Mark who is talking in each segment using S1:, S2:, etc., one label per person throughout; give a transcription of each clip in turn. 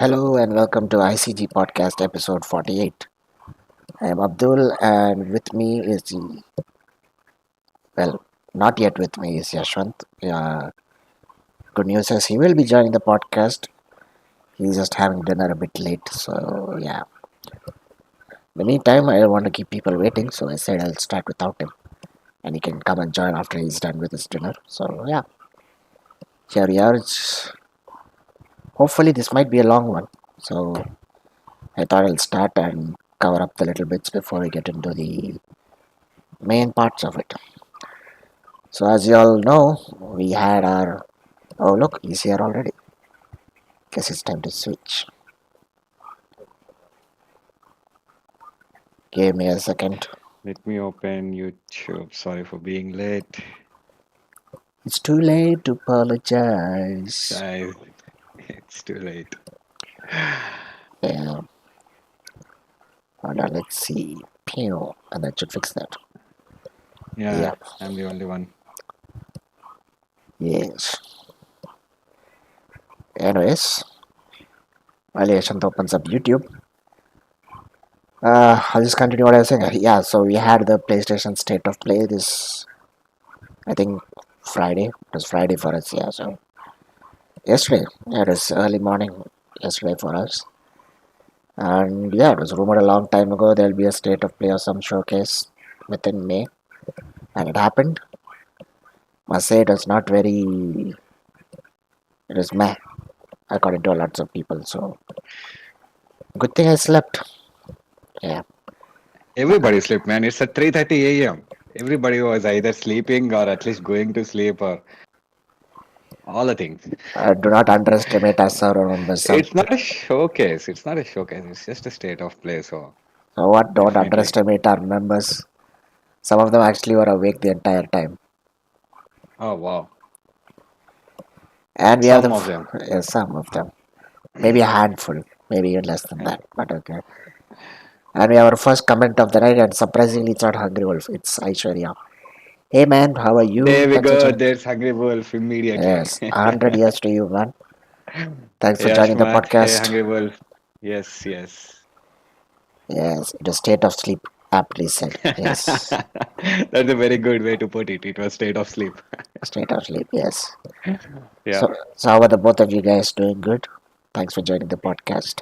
S1: Hello and welcome to ICG Podcast episode 48. I am Abdul and with me is well, not yet with me is Yesvanth. Good news is he will be joining the podcast. He's just having dinner a bit late. So, yeah. In the meantime, I don't want to keep people waiting. So, I said I'll start without him. And he can come and join after he's done with his dinner. So, yeah. Here we are. Hopefully, this might be a long one. So, I thought I'll start and cover up the little bits before we get into the main parts of it. So as you all know, we had our oh look, he's here already. Guess it's time to switch. Give me a second.
S2: Let me open YouTube. Sorry for being late.
S1: It's too late to apologize.
S2: Guys, it's too late.
S1: Yeah. Hold on, let's see. Pew. And that should fix that.
S2: Yeah,
S1: Yeah.
S2: I'm the only one.
S1: Yes. Anyways, while Yashant opens up YouTube, I'll just continue what I was saying. Yeah, so we had the PlayStation State of Play this, I think, Friday. It was Friday for us, yeah. So yesterday, yeah, it was early morning yesterday for us. And yeah, it was rumored a long time ago there'll be a state of play or some showcase within May, and it happened. Must say it was not very. It was meh, according to lots of people. So good thing I slept. Yeah,
S2: Everybody slept, man. It's at 3:30 a.m. Everybody was either sleeping or at least going to sleep or all the things.
S1: do not underestimate us or members.
S2: It's not a showcase. It's not a showcase. It's just a state of play. So
S1: So what? Don't
S2: definitely.
S1: underestimate our members. Some of them actually were awake the entire time,
S2: Oh wow.
S1: and we have
S2: Some of them.
S1: yeah, some of them, maybe a handful, maybe even less than that. But okay. And we have our first comment of the night, and surprisingly, it's not Hungry Wolf. It's Aishwarya. Hey man, how are you?
S2: There we
S1: Thanks for
S2: go.
S1: joining.
S2: There's Hungry Wolf immediately.
S1: Yes, 100 years to you, man. Thanks for joining the
S2: Yashmat, hey
S1: podcast.
S2: Hungry Wolf. Yes, yes.
S1: Yes, it is state of sleep, aptly said. Yes,
S2: That's a very good way to put it. It was state of sleep.
S1: state of sleep, yes.
S2: Yeah.
S1: So how are the both of you guys doing? Good? Thanks for joining the podcast,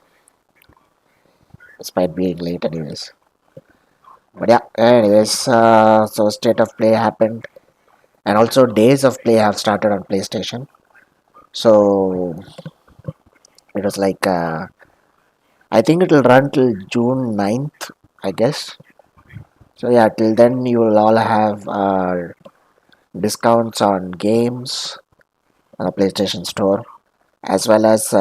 S1: despite being late, anyways. But yeah, anyways, so state of play happened, and also days of play have started on PlayStation. So it was like, I think it will run till June 9th, I guess. So yeah, till then you will all have discounts on games on the PlayStation Store, as well as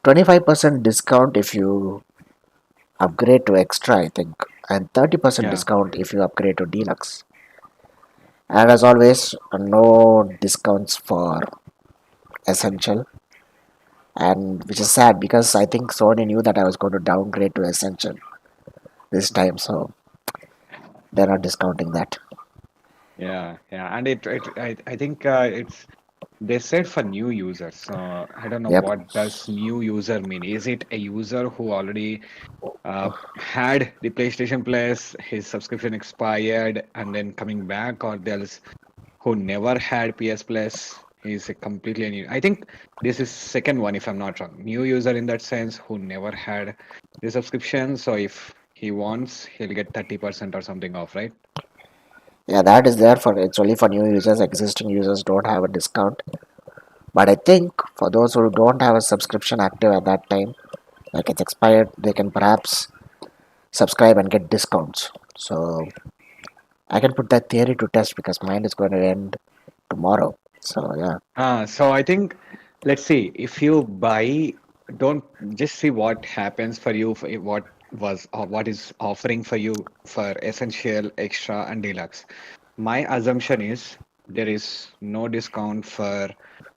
S1: 25% discount if you upgrade to Extra, I think, and 30%
S2: Yeah.
S1: discount if you upgrade to Deluxe. And as always, no discounts for Essential, and which is sad because I think Sony knew that I was going to downgrade to Essential this time, so they're not discounting that.
S2: Yeah. Yeah. And I think it's they said for new users. So I don't know
S1: Yep.
S2: what does new user mean. Is it a user who already had the PlayStation Plus, his subscription expired, and then coming back, or there's who never had PS Plus? He's a completely new. I think this is second one, if I'm not wrong. New user in that sense who never had the subscription. So if he wants, he'll get 30% or something off, right?
S1: Yeah, that is there for it's only for new users. Existing users don't have a discount. But I think for those who don't have a subscription active at that time, like it's expired, they can perhaps subscribe and get discounts. So I can put that theory to test because mine is going to end tomorrow. So yeah,
S2: So I think let's see if you buy, don't just see what happens for you for what was or what is offering for you for essential, extra, and deluxe. My assumption is there is no discount for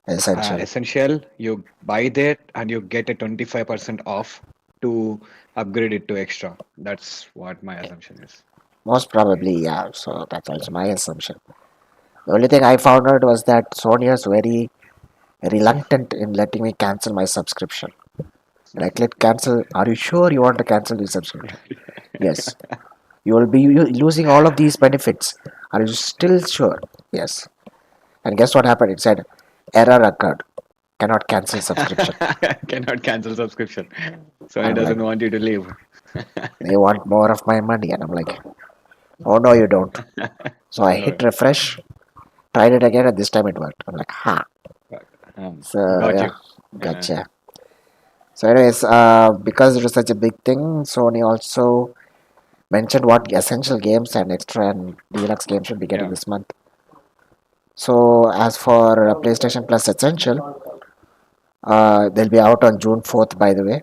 S1: essential.
S2: essential. You buy that and you get a 25% off to upgrade it to extra. That's what my assumption is.
S1: Most probably, yeah. So that's also my assumption. The only thing I found out was that Sony is very reluctant in letting me cancel my subscription. And I click cancel. Are you sure you want to cancel your subscription? Yes. You will be losing all of these benefits. Are you still sure? Yes. And guess what happened? It said error occurred. Cannot cancel subscription.
S2: Cannot cancel subscription. So
S1: And
S2: it
S1: I'm like,
S2: doesn't want you to leave.
S1: they want more of my money. And I'm like, oh no, you don't. So
S2: Oh
S1: I
S2: no.
S1: hit refresh, tried it again, and this time it worked. I'm like, ha. So
S2: Got
S1: yeah,
S2: you. Uh,
S1: gotcha. So, anyways, because it was such a big thing, Sony also mentioned what essential games and extra and deluxe games should be getting
S2: yeah.
S1: this month. So, as for PlayStation Plus Essential, they'll be out on June 4th, by the way.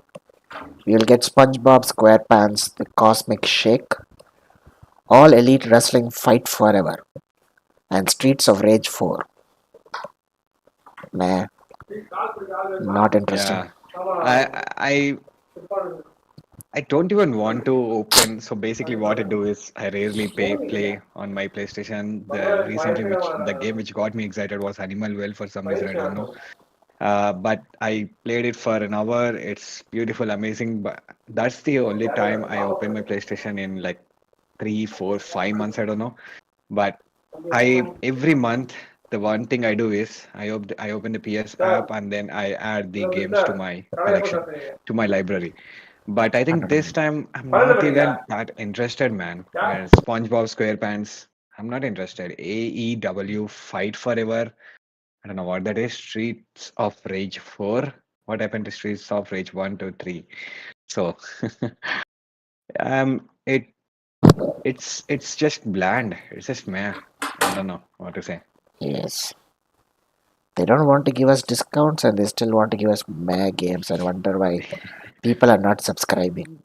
S1: You'll get SpongeBob SquarePants, The Cosmic Shake, All Elite Wrestling Fight Forever, and Streets of Rage 4. Nah, not interesting.
S2: Yeah. I I don't even want to open. So basically, what I do is I rarely play on my PlayStation. The recently, which the game which got me excited was Animal Well for some reason I don't know. But I played it for an hour. It's beautiful, amazing. But that's the only time I open my PlayStation in like 3, 4, 5 months. I don't know. But I every month the one thing I do is I open the PS app and then I add the games to my collection, to my library. But I think this time I'm not even that interested, man. SpongeBob SquarePants, I'm not interested. AEW Fight Forever, I don't know what that is. Streets of Rage 4. What happened to Streets of Rage 1, 2, 3? So, it it's just bland. It's just meh. I don't know what to say.
S1: Yes. They don't want to give us discounts and they still want to give us meh games and wonder why people are not subscribing.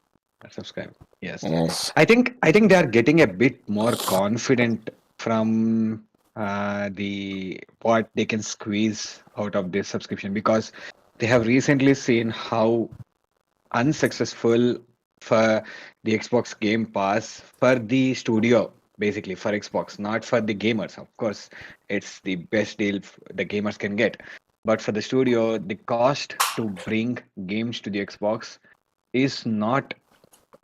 S2: Subscribe. Yes.
S1: Yes.
S2: I think they are getting a bit more confident from the what they can squeeze out of this subscription because they have recently seen how unsuccessful for the Xbox Game Pass for the studio, basically for Xbox, not for the gamers. Of course, it's the best deal the gamers can get. But for the studio, the cost to bring games to the Xbox is not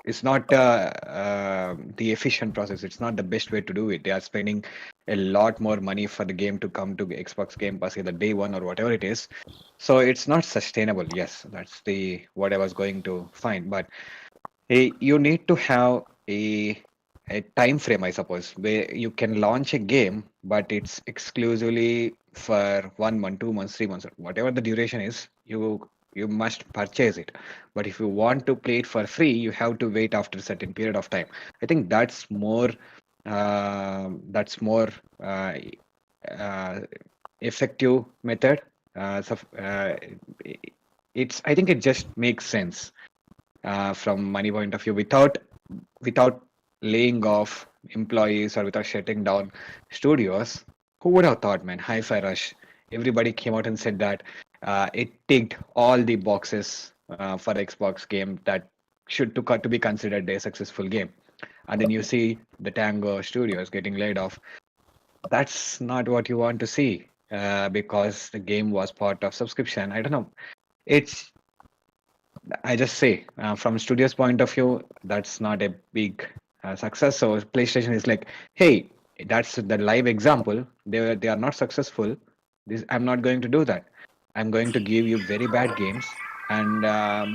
S2: the efficient process. It's not the best way to do it. They are spending a lot more money for the game to come to Xbox Game Pass either day one or whatever it is. So it's not sustainable. Yes, that's the what I was going to find. But you need to have a time frame, I suppose, where you can launch a game, but it's exclusively for 1 month, 2 months, 3 months, whatever the duration is. You must purchase it. But if you want to play it for free, you have to wait after a certain period of time. I think that's more uh, uh, effective method. So it's I think it just makes sense from money point of view without laying off employees or without shutting down studios. Who would have thought, man? Hi-Fi Rush. Everybody came out and said that it ticked all the boxes for Xbox game that should to be considered a successful game. And then you see the Tango Studios getting laid off. That's not what you want to see because the game was part of subscription. I don't know. It's I just say, from studio's point of view, that's not a big success. So PlayStation is like, hey, that's the live example. They are not successful. I'm not going to do that. I'm going to give you very bad games, and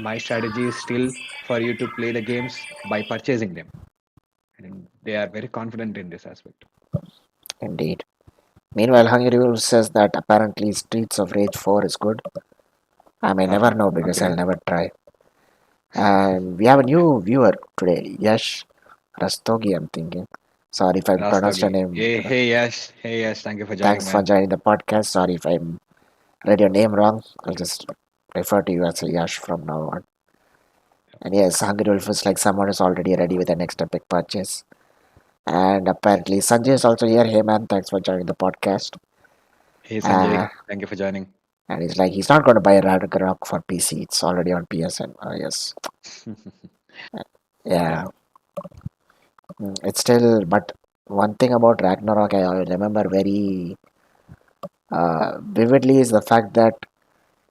S2: my strategy is still for you to play the games by purchasing them. And they are very confident in this aspect.
S1: Indeed. Meanwhile, Hungry Wolf says that apparently Streets of Rage 4 is good. I may never know because I'll
S2: Okay.
S1: never try. And we have a new viewer today, Yash Rastogi, I'm thinking. Sorry if I pronounced your
S2: Rastogi.
S1: name.
S2: Hey, yes, thank you for joining,
S1: Thanks for
S2: man.
S1: joining the podcast. Sorry if I read your name wrong. I'll just refer to you as Yash from now on. And yes, Hungry Wolf is like someone who's already ready with the next epic purchase. And apparently Sanjay is also here. Hey man, thanks for joining the podcast.
S2: Hey,
S1: Uh,
S2: Sanjay, thank you for joining.
S1: and he's like, he's not going to buy a Ragnarok for PC. It's already on PSN. Yes.
S2: Yeah.
S1: Yeah. It's still, but one thing about Ragnarok I remember very vividly is the fact that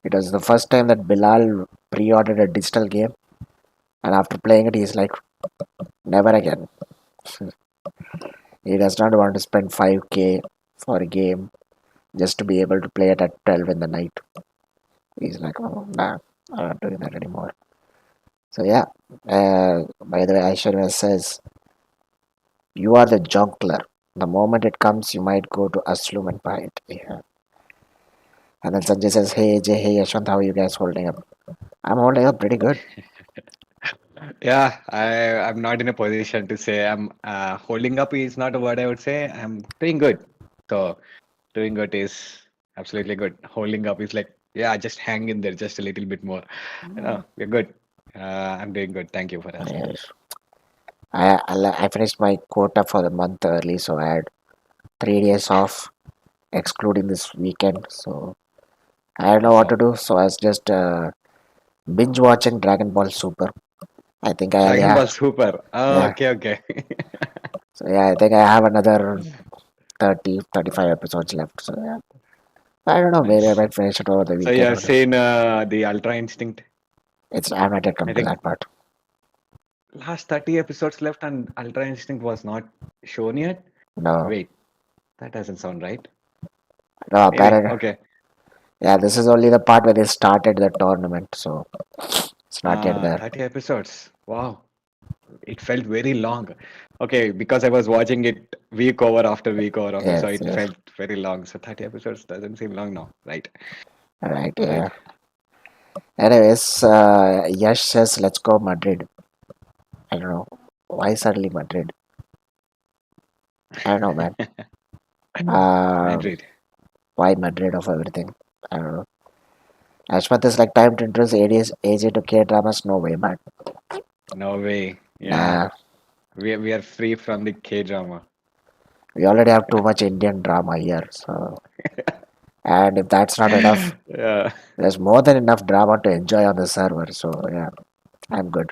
S1: it was the first time that Bilal pre-ordered a digital game, and after playing it, he's like, never again. He does not want to spend 5k for a game just to be able to play it at 12 in the night. He's like, oh, nah, I'm not doing that anymore. So yeah, by the way, Aishwarya says, you are the juggler. The moment it comes, you might go to Asloom and buy it. Yeah. And then Sanjay says, hey Jay, hey Yashwant, how are you guys holding up? I'm holding up pretty good.
S2: Yeah, I'm not in a position to say I'm holding up is not a word I would say. I'm doing good. So doing good is absolutely good. Holding up is like, yeah, just hang in there just a little bit more. We're good. I'm doing good. Thank you for asking.
S1: Yes. I finished my quota for the month early, so I had 3 days off, excluding this weekend. So I don't know what to
S2: Awesome.
S1: do. So I was just binge watching Dragon Ball Super. I think I
S2: Dragon
S1: yeah
S2: Ball Super. Oh,
S1: yeah.
S2: okay, okay.
S1: So yeah, I think I have another 30, 35 episodes left. So yeah, I don't know. Maybe I
S2: Nice.
S1: might finish it over the
S2: So
S1: weekend.
S2: you're
S1: Or
S2: saying the Ultra Instinct?
S1: I'm not yet come
S2: I
S1: to
S2: think
S1: that part.
S2: last 30 episodes left and Ultra Instinct was not shown yet.
S1: No,
S2: Wait, that doesn't sound right.
S1: no.
S2: Maybe.
S1: Apparently,
S2: Okay.
S1: yeah. This is only the part where they started the tournament, so it's not yet there.
S2: 30 episodes. Wow. It felt very long. Okay, because I was watching it week over after week over after, so
S1: Yes,
S2: it
S1: yes.
S2: felt very long. So 30 episodes doesn't seem long now, right?
S1: All right.
S2: Right.
S1: Yeah. Anyways, Yash says, "Let's go Madrid." I don't know why suddenly Madrid. I don't know, man.
S2: Madrid.
S1: Why Madrid of everything? I don't know. Ashmath is like time to introduce AJ to K dramas. No way, man.
S2: No way. Yeah.
S1: Nah,
S2: We are free from the K drama.
S1: we already have too much Indian drama here. So, and if that's not enough,
S2: Yeah.
S1: there's more than enough drama to enjoy on the server. So yeah, I'm good.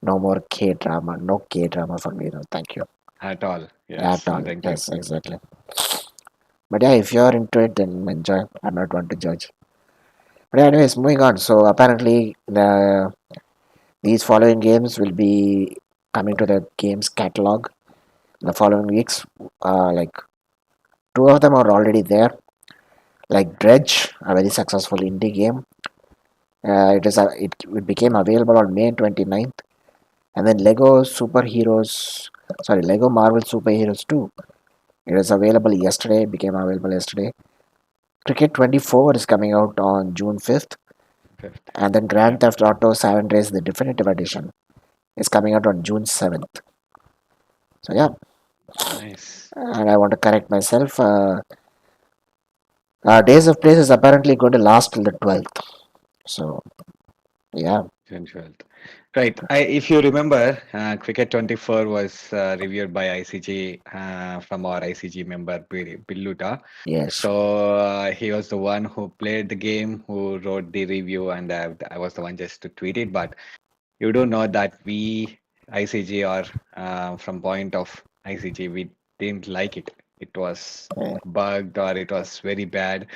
S1: No more K drama. No K drama for me. No, thank you.
S2: At all.
S1: At
S2: Yes. No,
S1: all.
S2: thank you.
S1: Yes, exactly. But yeah, if you're into it, then enjoy. I'm not one to judge. But yeah, anyways, moving on. So apparently, these following games will be coming to the games catalog in the following weeks. Like two of them are already there. Like Dredge, a very successful indie game. It became available on May 29th. And then Lego Marvel Superheroes 2. It was available yesterday, became available yesterday. Cricket 24 is coming out on June 5th.
S2: Fifth.
S1: And then
S2: Yeah.
S1: Grand Theft Auto San Andreas, the Definitive Edition, is coming out on June 7th. So yeah,
S2: Nice.
S1: and I want to correct myself. Days of Place is apparently going to last till the 12th. So yeah,
S2: June 12th. Right. If you remember, Cricket 24 was reviewed by ICG from our ICG member Billuta.
S1: yes,
S2: So he was the one who played the game, who wrote the review, and I was the one just to tweet it. But you do know that we ICG or from point of ICG, we didn't like it. It was
S1: uh,
S2: bugged or it was very bad.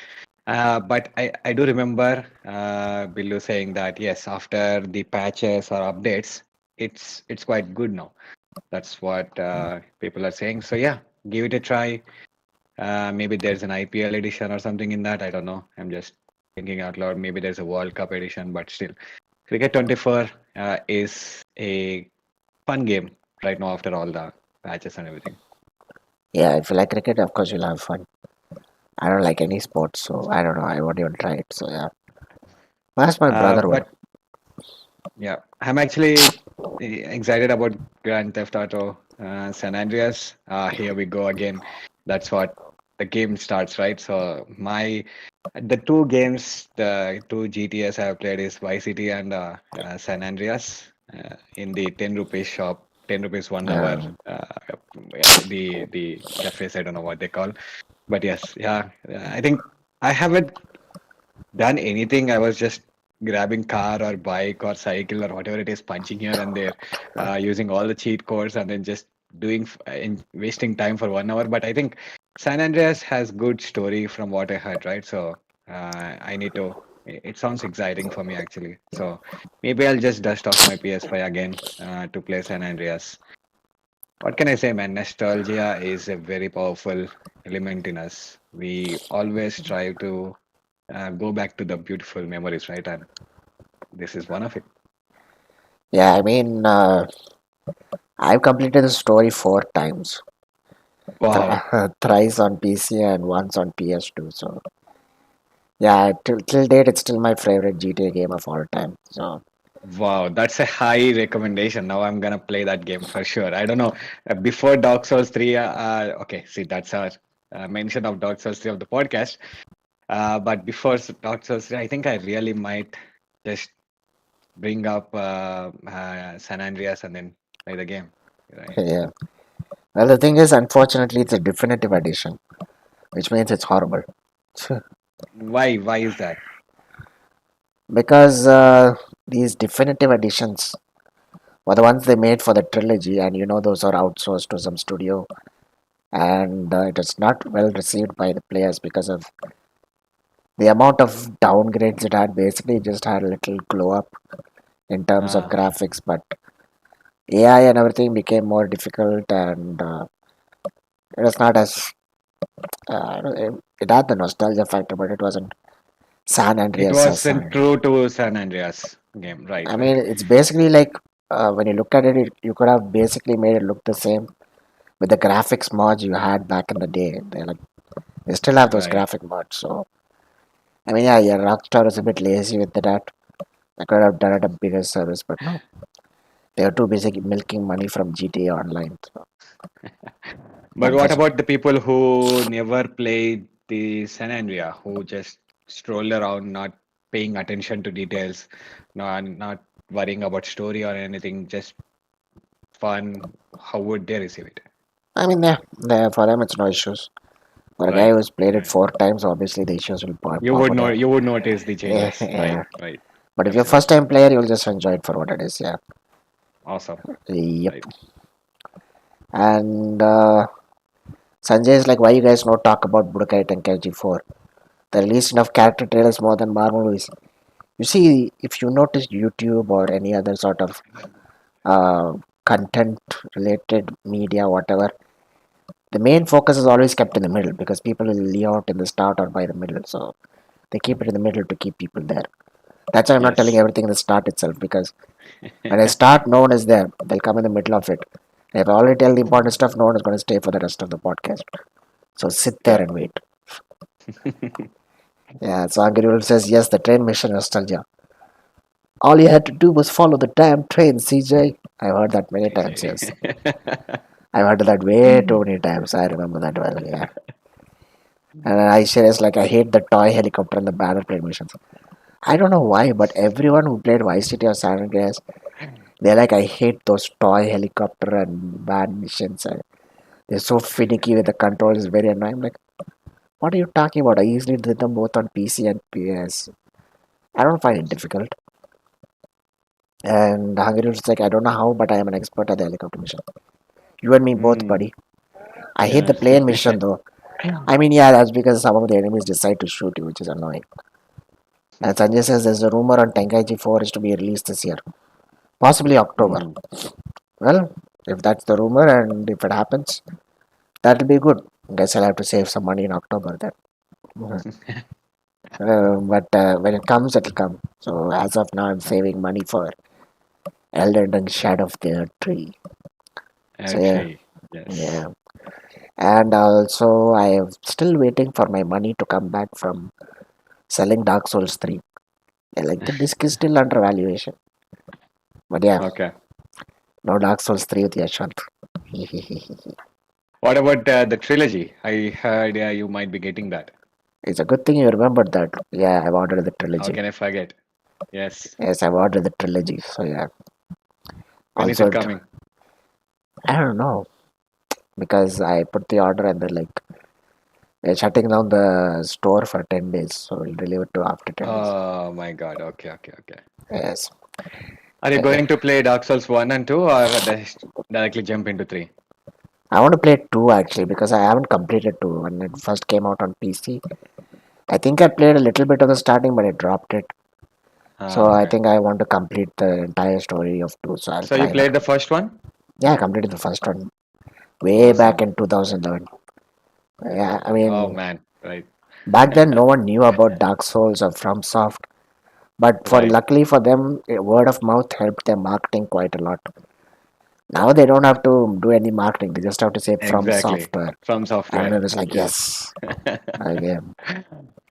S2: But I do remember Billu saying that yes, after the patches or updates, it's quite good now. That's what people are saying. So yeah, give it a try. Maybe there's an IPL edition or something in that. I don't know. I'm just thinking out loud. Maybe there's a World Cup edition, but still, Cricket 24 is a fun game right now after all the patches and everything.
S1: yeah. If you like cricket, of course you'll have fun. I don't like any sports, so I don't know. I won't even try it. So yeah, perhaps my brother would.
S2: But yeah, I'm actually excited about Grand Theft Auto San Andreas. Here we go again. That's what the game starts, right? So the two games, the two GTS I have played is Vice City and San Andreas in the 10 rupees shop, 10 rupees 1 hour.
S1: Um,
S2: Yeah, the cafes, I don't know what they call, but yes, yeah, I think I haven't done anything. I was just grabbing car or bike or cycle or whatever it is, punching here and there, using all the cheat codes and then just wasting time for 1 hour. But I think San Andreas has good story from what I heard, right? So I need to. It sounds exciting for me actually. So maybe I'll just dust off my PS5 again to play San Andreas. What can I say, man? Nostalgia is a very powerful element in us. We always try to go back to the beautiful memories, right? And this is one of it.
S1: Yeah, I mean, I've completed the story 4 times.
S2: Wow.
S1: Thrice on PC and once on PS2. So yeah, till date, it's still my favorite GTA game of all time. So
S2: Wow, that's a high recommendation. Now I'm gonna play that game for sure. I don't know. Before Dark Souls 3, okay, see, that's our mention of Dark Souls 3 of the podcast. But before Dark Souls 3, I think I really might just bring up San Andreas and then play the game, right?
S1: yeah. Well, the thing is, unfortunately, it's a definitive edition, which means it's horrible.
S2: Why? Why is that?
S1: Because these definitive editions were the ones they made for the trilogy, and those are outsourced to some studio, and it is not well received by the players because of the amount of downgrades it had. Basically, it just had a little glow up in terms of
S2: Uh,
S1: graphics, but AI and everything became more difficult, and it was not as it had the nostalgia factor, but it wasn't San
S2: it
S1: Andreas as San
S2: wasn't
S1: Andreas.
S2: true to San Andreas game, right?
S1: I mean,
S2: Right.
S1: it's basically like when you look at it, you could have basically made it look the same with the graphics mods you had back in the day. They still have those
S2: Right.
S1: graphic mods. So I mean, yeah, Rockstar is a bit lazy with that. I could have done it a bigger service, but no, they are too busy milking money from GTA Online. So
S2: But what
S1: unfortunately,
S2: about the people who never played the San Andrea, who just stroll around, not paying attention to details, not worrying about story or anything, just fun? How would they receive it?
S1: I mean, yeah, for them it's no issues. For a guy
S2: Right,
S1: who's played it
S2: right.
S1: 4 times, obviously the issues will pop
S2: You
S1: up
S2: would
S1: over
S2: know,
S1: there.
S2: you would notice the
S1: Yeah,
S2: changes. Right,
S1: yeah.
S2: right.
S1: But if you're a first
S2: Absolutely.
S1: time player, you'll just enjoy it for what it is. Yeah.
S2: Awesome.
S1: Yep.
S2: Right.
S1: And Sanjay is like, why you guys not talk about Budokai Tenkaichi 4? They released enough character trailers more than Marvel movies. You see, if you notice YouTube or any other sort of uh, content related media, whatever, the main focus is always kept in the middle because people will leave out in the start or by the middle. So they keep it in the middle to keep people there. That's why I'm not telling
S2: Yes.
S1: everything in the start itself because when I start, no one is there. They'll come in the middle of it. If I already tell the important stuff, no one is going to stay for the rest of the podcast. So sit there
S2: Correct.
S1: and wait. Yeah, so Angry says, yes, the train mission nostalgia. All you had to do was follow the damn train, CJ. I've heard that many times,
S2: TJ.
S1: yes. I've heard that way too many times. I remember that well, yeah. And I share is like, I hate the toy helicopter and the banner plane missions. I don't know why, but everyone who played Vice City or San Andreas, they're like, I hate those toy helicopter and bad missions. They're so finicky with the controls, it's very annoying. I'm like, what are you talking about? I easily did them both on PC and PS. I don't find it difficult. And Hungary was like, I don't know how, but I am an expert at the helicopter mission. You and me both,
S2: Mm,
S1: buddy. I hate the
S2: yeah.
S1: plane mission though. I mean, yeah, that's because some of the enemies decide to shoot you, which is annoying. And Sanjay says there's a rumor on Tenkaichi 4 is to be released this year, possibly October.
S2: Mm.
S1: Well, if that's the rumor and if it happens, that'll be good. Guess I'll have to save some money in October then. But when it comes, it'll come. So as of now, I'm saving money for Elden Ring Shadow of the Tree. So yeah,
S2: Okay. Yes.
S1: yeah. And also, I am still waiting for my money to come back from selling Dark Souls 3. Yeah, like the disc is still under valuation. But yeah,
S2: Okay.
S1: no Dark Souls 3 with Yesvanth.
S2: What about the trilogy? I heard you might be getting that.
S1: It's a good thing you remembered that. Yeah, I've ordered the
S2: How
S1: trilogy.
S2: can I forget? Yes.
S1: Yes, I've ordered the trilogy. So yeah.
S2: When is
S1: Also,
S2: it coming?
S1: I don't know because I put the order and they're like, they're shutting down the store for 10 days. So we'll deliver it to after 10 days.
S2: Oh my God. Okay, okay, okay.
S1: Yes.
S2: Are you
S1: Uh,
S2: going to play Dark Souls 1 and 2 or directly jump into 3?
S1: I want to play 2 actually because I haven't completed 2 when it first came out on PC. I think I played a little bit of the starting, but I dropped it. So I
S2: Okay.
S1: think I want to complete the entire story of 2, so I'll
S2: So you
S1: try that.
S2: played the first one?
S1: Yeah, I completed the first one way back
S2: Awesome.
S1: in 2011. Yeah, I
S2: Oh
S1: mean,
S2: man, right.
S1: back then no one knew about Dark Souls or FromSoft, but for
S2: Right.
S1: luckily for them, word of mouth helped their marketing quite a lot. Now they don't have to do any marketing; they just have to say From
S2: Exactly.
S1: Software,
S2: From
S1: and
S2: software.
S1: it was like
S2: Yes.
S1: yes, again.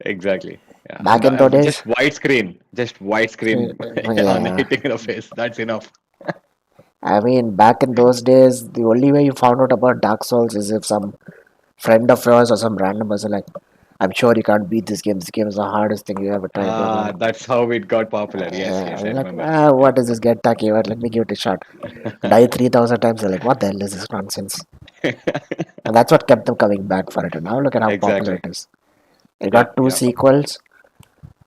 S2: Exactly. Yeah.
S1: Back in those days,
S2: Just widescreen. Just widescreen on
S1: yeah.
S2: hitting the face. That's enough.
S1: I mean, back in those days, the only way you found out about Dark Souls is if some friend of yours or some random person like, I'm sure you can't beat this game. This game is the hardest thing you ever tried. Blah blah.
S2: Ah, that's how it got popular. Yes,
S1: Yeah,
S2: yes, I
S1: you're like,
S2: remember.
S1: what is this get tacky? But let me give it a shot. Die 3,000 times. They're like, what the hell is this nonsense? And that's what kept them coming back for it. And now look at how popular
S2: Exactly.
S1: it is. It
S2: Yeah,
S1: got two
S2: yeah.
S1: sequels,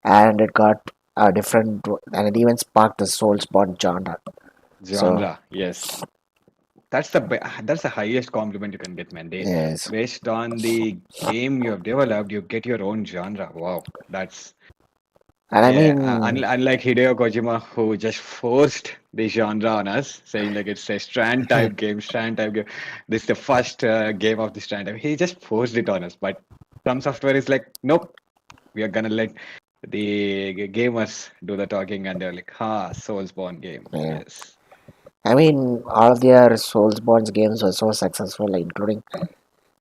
S1: and it got a different, and it even sparked the Soulsborne genre. So
S2: Genre. Yes. That's the highest compliment you can get, man.
S1: yes,
S2: Based on the game you have developed, you get your own genre. Wow, that's
S1: and I
S2: yeah.
S1: mean,
S2: Unlike Hideo Kojima, who just forced the genre on us, saying like it's a Strand type game, Strand type game. This is the first game of the Strand type. He just forced it on us. But some software is like, nope, we are gonna let the gamers do the talking, and they're like, ha, Soulsborne game.
S1: yeah.
S2: Yes,
S1: I mean, all of their Soulsborne games were so successful, like, including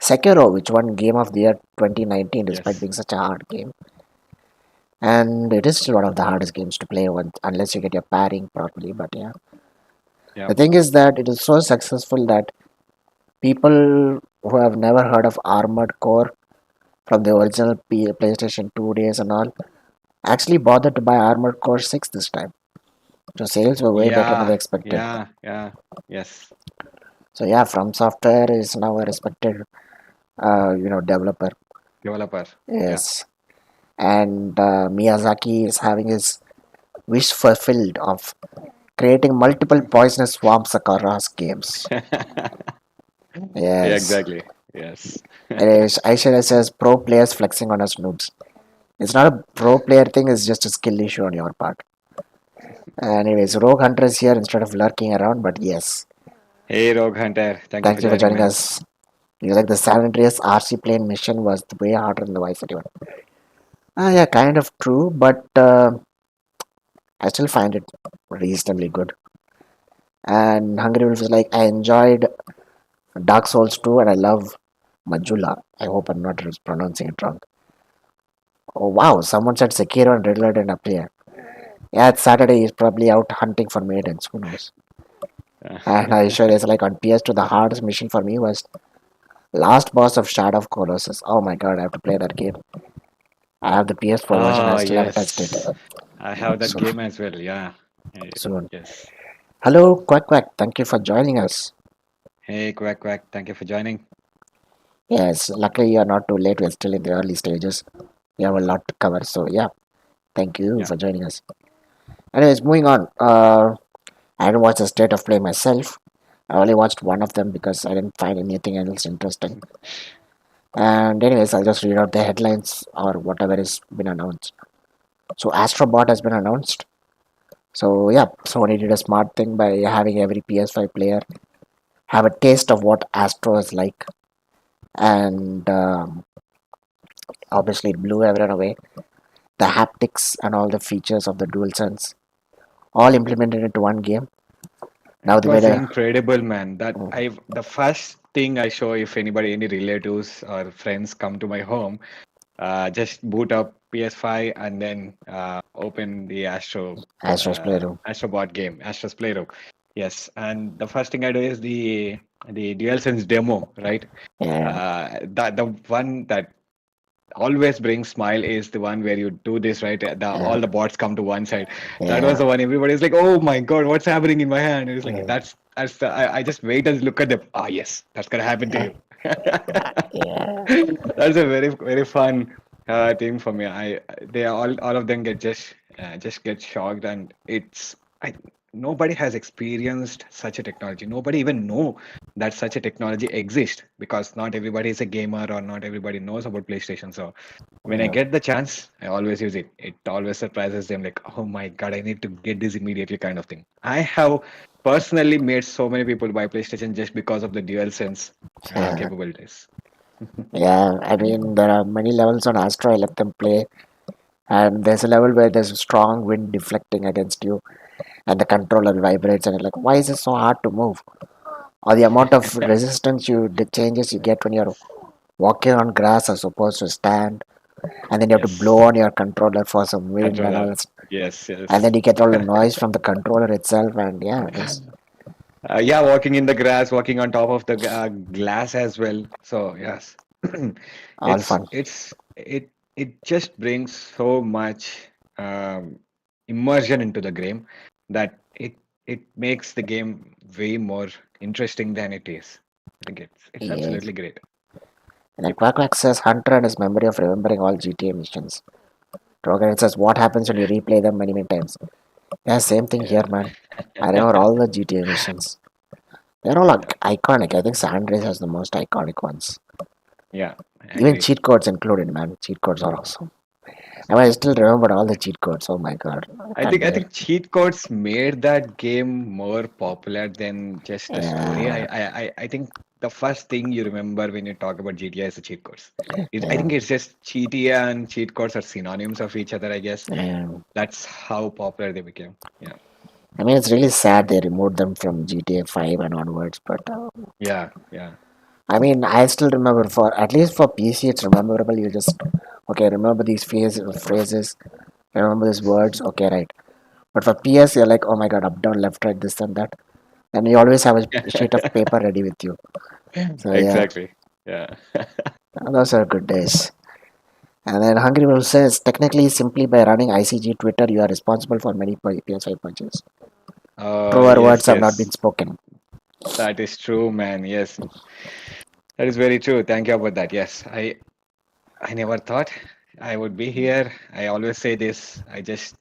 S1: Sekiro, which won Game of the Year 2019, despite
S2: yes,
S1: being such a hard game. And it is still one of the hardest games to play unless you get your pairing properly. But yeah,
S2: yeah.
S1: the thing is that it is so successful that people who have never heard of Armored Core from the original PlayStation 2 days and all actually bothered to buy Armored Core 6 this time. So sales were way better than they
S2: Yeah,
S1: expected.
S2: yeah, yes.
S1: So yeah, From Software is now a respected, developer.
S2: Developer. Yeah.
S1: Yes, and Miyazaki is having his wish fulfilled of creating multiple poisonous swarms across games.
S2: Yeah,
S1: Yes,
S2: exactly. Yes.
S1: it is. Aishwarya says pro players flexing on us noobs. It's not a pro player thing, it's just a skill issue on your part. Anyways, Rogue Hunter is here instead of lurking around, but yes.
S2: Hey, Rogue Hunter. Thank you for
S1: Thank you for
S2: joining,
S1: joining
S2: man.
S1: us. You like the San Andreas RC plane mission was way harder than the Vice City one. Yeah, kind of true, but I still find it reasonably good. And Hungry Wolf is like, I enjoyed Dark Souls 2 and I love Majula. I hope I'm not pronouncing it wrong. Oh wow, someone said Sekiro and Riddler didn't appear. Yeah, it's Saturday, he's probably out hunting for maidens, who knows. And I sure is like on PS2, the hardest mission for me was last boss of Shadow of Colossus. Oh my god, I have to play that game. I have the PS4 version, I
S2: Oh,
S1: still haven't touched it.
S2: yes. I have that
S1: So
S2: game as well. Yeah.
S1: soon.
S2: Yes.
S1: Hello, Quack Quack, thank you for joining us.
S2: Hey, Quack Quack. Thank you for joining.
S1: Yes, luckily you're not too late, we're still in the early stages. We have a lot to cover, so yeah, thank you
S2: Yeah.
S1: for joining us. Anyways, moving on. I didn't watch the state of play myself. I only watched one of them because I didn't find anything else interesting. And anyways, I'll just read out the headlines or whatever has been announced. So Astrobot has been announced. So yeah, Sony did a smart thing by having every PS5 player have a taste of what Astro is like, and obviously it blew everyone away. The haptics and all the features of the DualSense all implemented into one game. Now
S2: It
S1: they made
S2: was
S1: a
S2: incredible, man. The first thing I show if anybody, any relatives or friends come to my home, just boot up PS5 and then open the
S1: Astro's Playroom.
S2: Astrobot game, Astro's Playroom. Yes, and the first thing I do is the DualSense demo, right?
S1: Yeah,
S2: That the one that always brings smile is the one where you do this, right?
S1: yeah,
S2: All the bots come to one side. That was
S1: yeah,
S2: the one everybody's like, "Oh my God, what's happening in my hand?" It's like
S1: yeah,
S2: that's I just wait and look at them. Ah, yes, that's gonna happen to you.
S1: yeah.
S2: That's a very fun thing for me. They all of them get just get shocked, and it's I nobody has experienced such a technology. Nobody even know that such a technology exists because not everybody is a gamer or not everybody knows about PlayStation. So when I
S1: Yeah,
S2: get the chance, I always use it. It always surprises them like, oh my God, I need to get this immediately kind of thing. I have personally made so many people buy PlayStation just because of the DualSense
S1: yeah,
S2: capabilities.
S1: yeah. I mean, there are many levels on Astro. I let them play, and there's a level where there's a strong wind deflecting against you, and the controller vibrates, and you're like, why is it so hard to move? Or the amount of resistance the changes you get when you're walking on grass as opposed to stand, and then you have to blow
S2: Yes,
S1: on your controller for some wind and all
S2: controller.
S1: that,
S2: Yes,
S1: and
S2: yes.
S1: then you get all the noise from the controller itself, and yeah, it's
S2: Yeah, walking in the grass, walking on top of the glass as well. So yes,
S1: all fun.
S2: it just brings so much immersion into the game that it makes the game way more interesting than it is. I think it's
S1: Yes.
S2: absolutely great.
S1: And then
S2: Yep.
S1: Quack Quack says Hunter and his memory of remembering all GTA missions. Drogan says what happens when you replay them many many times. Yeah, same thing here,
S2: Yeah.
S1: man. I remember all the GTA missions. They're all
S2: Yeah.
S1: iconic. I think San Andreas has the most iconic ones.
S2: Yeah. I
S1: Even
S2: agree.
S1: cheat codes included, man. Cheat codes are awesome. I mean, I still remember all the cheat codes. Oh my god, I can't
S2: I
S1: bear.
S2: think cheat codes made that game more popular than just the story.
S1: Yeah,
S2: I think the first thing you remember when you talk about GTA is the cheat codes. I
S1: yeah,
S2: think it's just GTA and cheat codes are synonyms of each other, I guess.
S1: yeah.
S2: That's how popular they became. Yeah.
S1: I mean, it's really sad they removed them from GTA 5 and onwards. But
S2: Yeah. Yeah.
S1: I mean, I still remember for at least for PC, it's memorable. You just okay, remember these phrases, remember these words. Okay, right. But for PS, you're like, oh my god, up, down, left, right, this and that, and you always have a sheet of paper ready with you. So yeah,
S2: Exactly. Yeah.
S1: those are good days. And then Hungry Wolf says, technically, simply by running ICG Twitter, you are responsible for many PS5 purchases. Truer words
S2: Yes,
S1: have not been
S2: yes.
S1: spoken.
S2: That is true, man. Yes. That is very true. Thank you about that. Yes. I never thought I would be here. I always say this. I just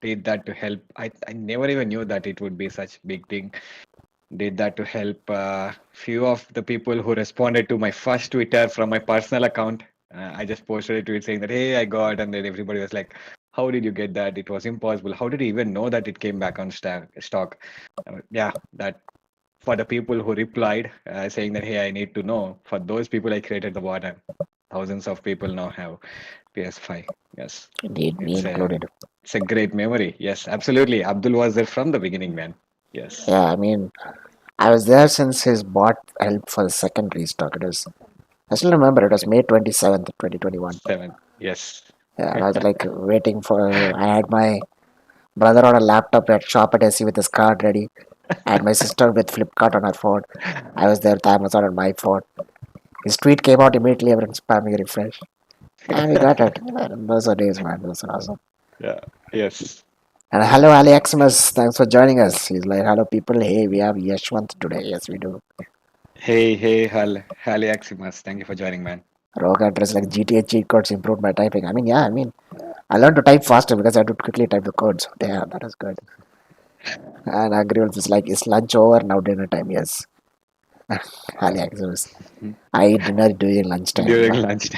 S2: did that to help. I never even knew that it would be such big thing. Did that to help few of the people who responded to my first Twitter from my personal account. I just posted a tweet saying that, hey, I got, and then everybody was like, how did you get that? It was impossible. How did you even know that it came back on stock? Yeah, that for the people who replied saying that, hey, I need to know. For those people, I created the bot, and thousands of people now have PS5. Yes,
S1: Indeed, me
S2: it's a
S1: included.
S2: it's a great memory. Yes, absolutely. Abdul was there from the beginning, man. Yes,
S1: Yeah, I mean, I was there since his bot helped for the second restock. I still remember it was May 27th, 2021.
S2: seven. Yes.
S1: Yeah, and I was like waiting for. I had my brother on a laptop at shop at SC with his card ready. I had my sister with Flipkart on her phone. I was there with Amazon on my phone. His tweet came out immediately, everyone spamming refresh. And we got it. And those are days, man. Those are awesome.
S2: Yeah. Yes.
S1: And hello, Aleximus. Thanks for joining us. He's like, hello, people. Hey, we have Yesvanth today. Yes, we do.
S2: Hey, hey, Haliaximus. Thank you for joining, man.
S1: Rogue address like GTA cheat codes improved my typing. I mean, yeah, I mean, I learned to type faster because I had to quickly type the codes. Damn, that is good. And Agriwolf is like, is lunch over? Now dinner time. Yes. Aleximus. I eat dinner during lunchtime.
S2: During lunch.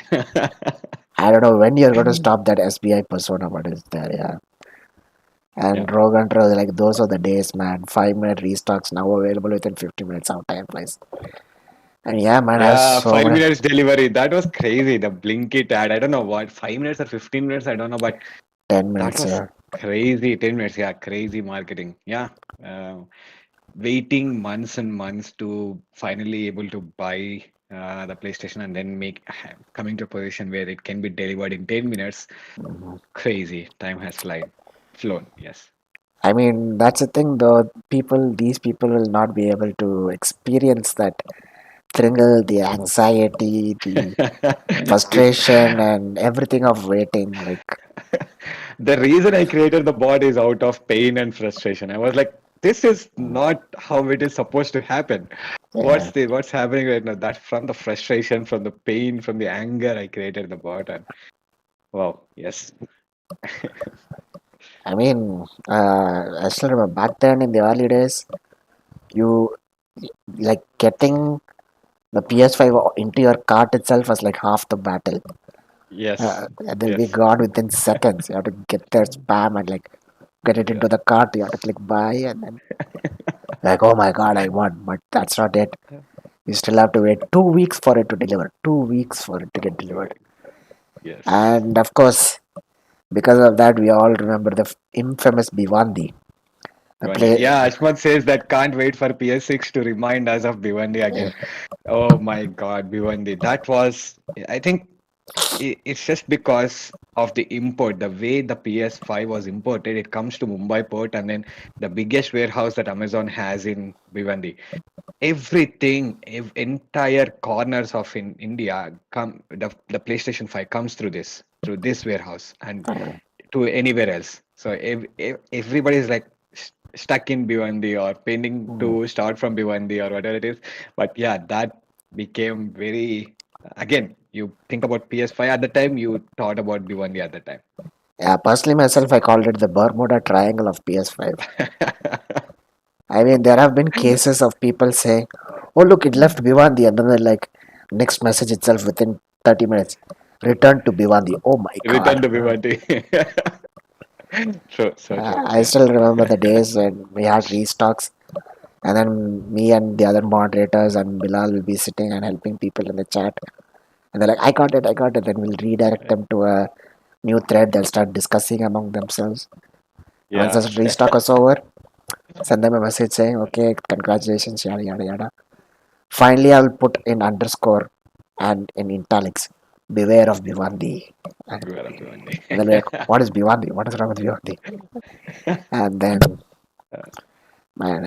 S1: I don't know when you're going to stop that SBI persona, but it's there, yeah.
S2: Yeah.
S1: And Rogan Troll, like those are the days, man. 5 minute restocks now available within 50 minutes. How time flies. And yeah, man, I have
S2: Yeah,
S1: so
S2: five
S1: many
S2: minutes delivery. That was crazy. The Blinkit ad. I don't know what, 5 minutes or 15 minutes. I don't know, but
S1: 10
S2: that
S1: minutes.
S2: was
S1: Yeah,
S2: crazy. 10 minutes. Yeah, crazy marketing. Yeah. Uh, Waiting months and months to finally able to buy the PlayStation and then coming to a position where it can be delivered in 10 minutes. Crazy. Time has flown. Yes.
S1: I mean that's the thing though. These people will not be able to experience that thrill, the anxiety, the frustration, and everything of waiting. Like,
S2: The reason I created the bot is out of pain and frustration. I was like, this is not how it is supposed to happen.
S1: yeah,
S2: What's happening right now? That from the frustration, from the pain, from the anger, I created the bot, and wow, yes.
S1: I mean, I still remember back then in the early days, you like getting the PS5 into your cart itself was like half the battle.
S2: Yes,
S1: And then we
S2: yes,
S1: got within seconds. You have to get there, spam, and like get it
S2: yeah.
S1: into the cart. You have to click buy, and then like, oh my god, I won. But that's not it. You still have to wait 2 weeks for it to deliver. 2 weeks for it to get delivered.
S2: Yes.
S1: And of course, because of that, we all remember the infamous Bhiwandi. The
S2: Bhiwandi.
S1: play.
S2: Yeah, Ashmat says that can't wait for PS6 to remind us of Bhiwandi again. Oh my God, Bhiwandi. That was, I think it's just because of the import, the way the PS5 was imported. It comes to Mumbai port and then the biggest warehouse that Amazon has in Bhiwandi. Everything, entire corners of in India come the PlayStation 5 comes through this warehouse and to anywhere else. So everybody is like stuck in Bhiwandi or pending
S1: Mm.
S2: to start from Bhiwandi or whatever it is. But yeah, that became very again. You think about PS5 at the time, you thought about Bhiwandi at the time.
S1: Yeah, personally myself, I called it the Bermuda Triangle of PS5. I mean, there have been cases of people saying, "Oh, look, it left Bhiwandi," and then they're like, next message itself within 30 minutes, return to Bhiwandi. Oh my
S2: Return
S1: God.
S2: to Bhiwandi. True, so true.
S1: I
S2: Yeah.
S1: still remember the days when we had restocks, and then me and the other moderators and Bilal will be sitting and helping people in the chat. And they're like, I got it. Then we'll redirect them to a new thread. They'll start discussing among themselves. And once
S2: Yeah.
S1: the restock is over, send them a message saying, okay, congratulations, yada, yada, yada. Finally, I'll put in underscore and in italics, beware of Bhiwandi. And
S2: Beware of Bhiwandi.
S1: they'll be like, what is Bhiwandi? What is wrong with Bhiwandi? And then, man,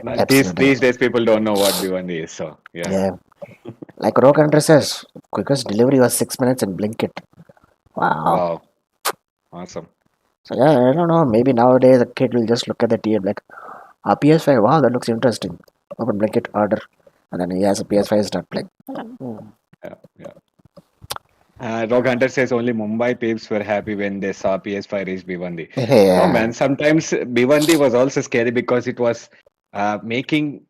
S1: absolutely.
S2: These days people don't know what Bhiwandi is. So yeah.
S1: Yeah. Like Rogue Hunter says, quickest delivery was 6 minutes in Blinkit. Wow.
S2: Wow. Awesome.
S1: So yeah, I don't know. Maybe nowadays a kid will just look at the TV and like, PS5. Wow, that looks interesting. Open Blinkit order, and then he has a PS5 start playing.
S2: Yeah. Yeah. Rock Hunter says only Mumbai peeps were happy when they saw PS5 reach Bhiwandi. No,
S1: Yeah,
S2: man. Sometimes Bhiwandi was also scary because it was making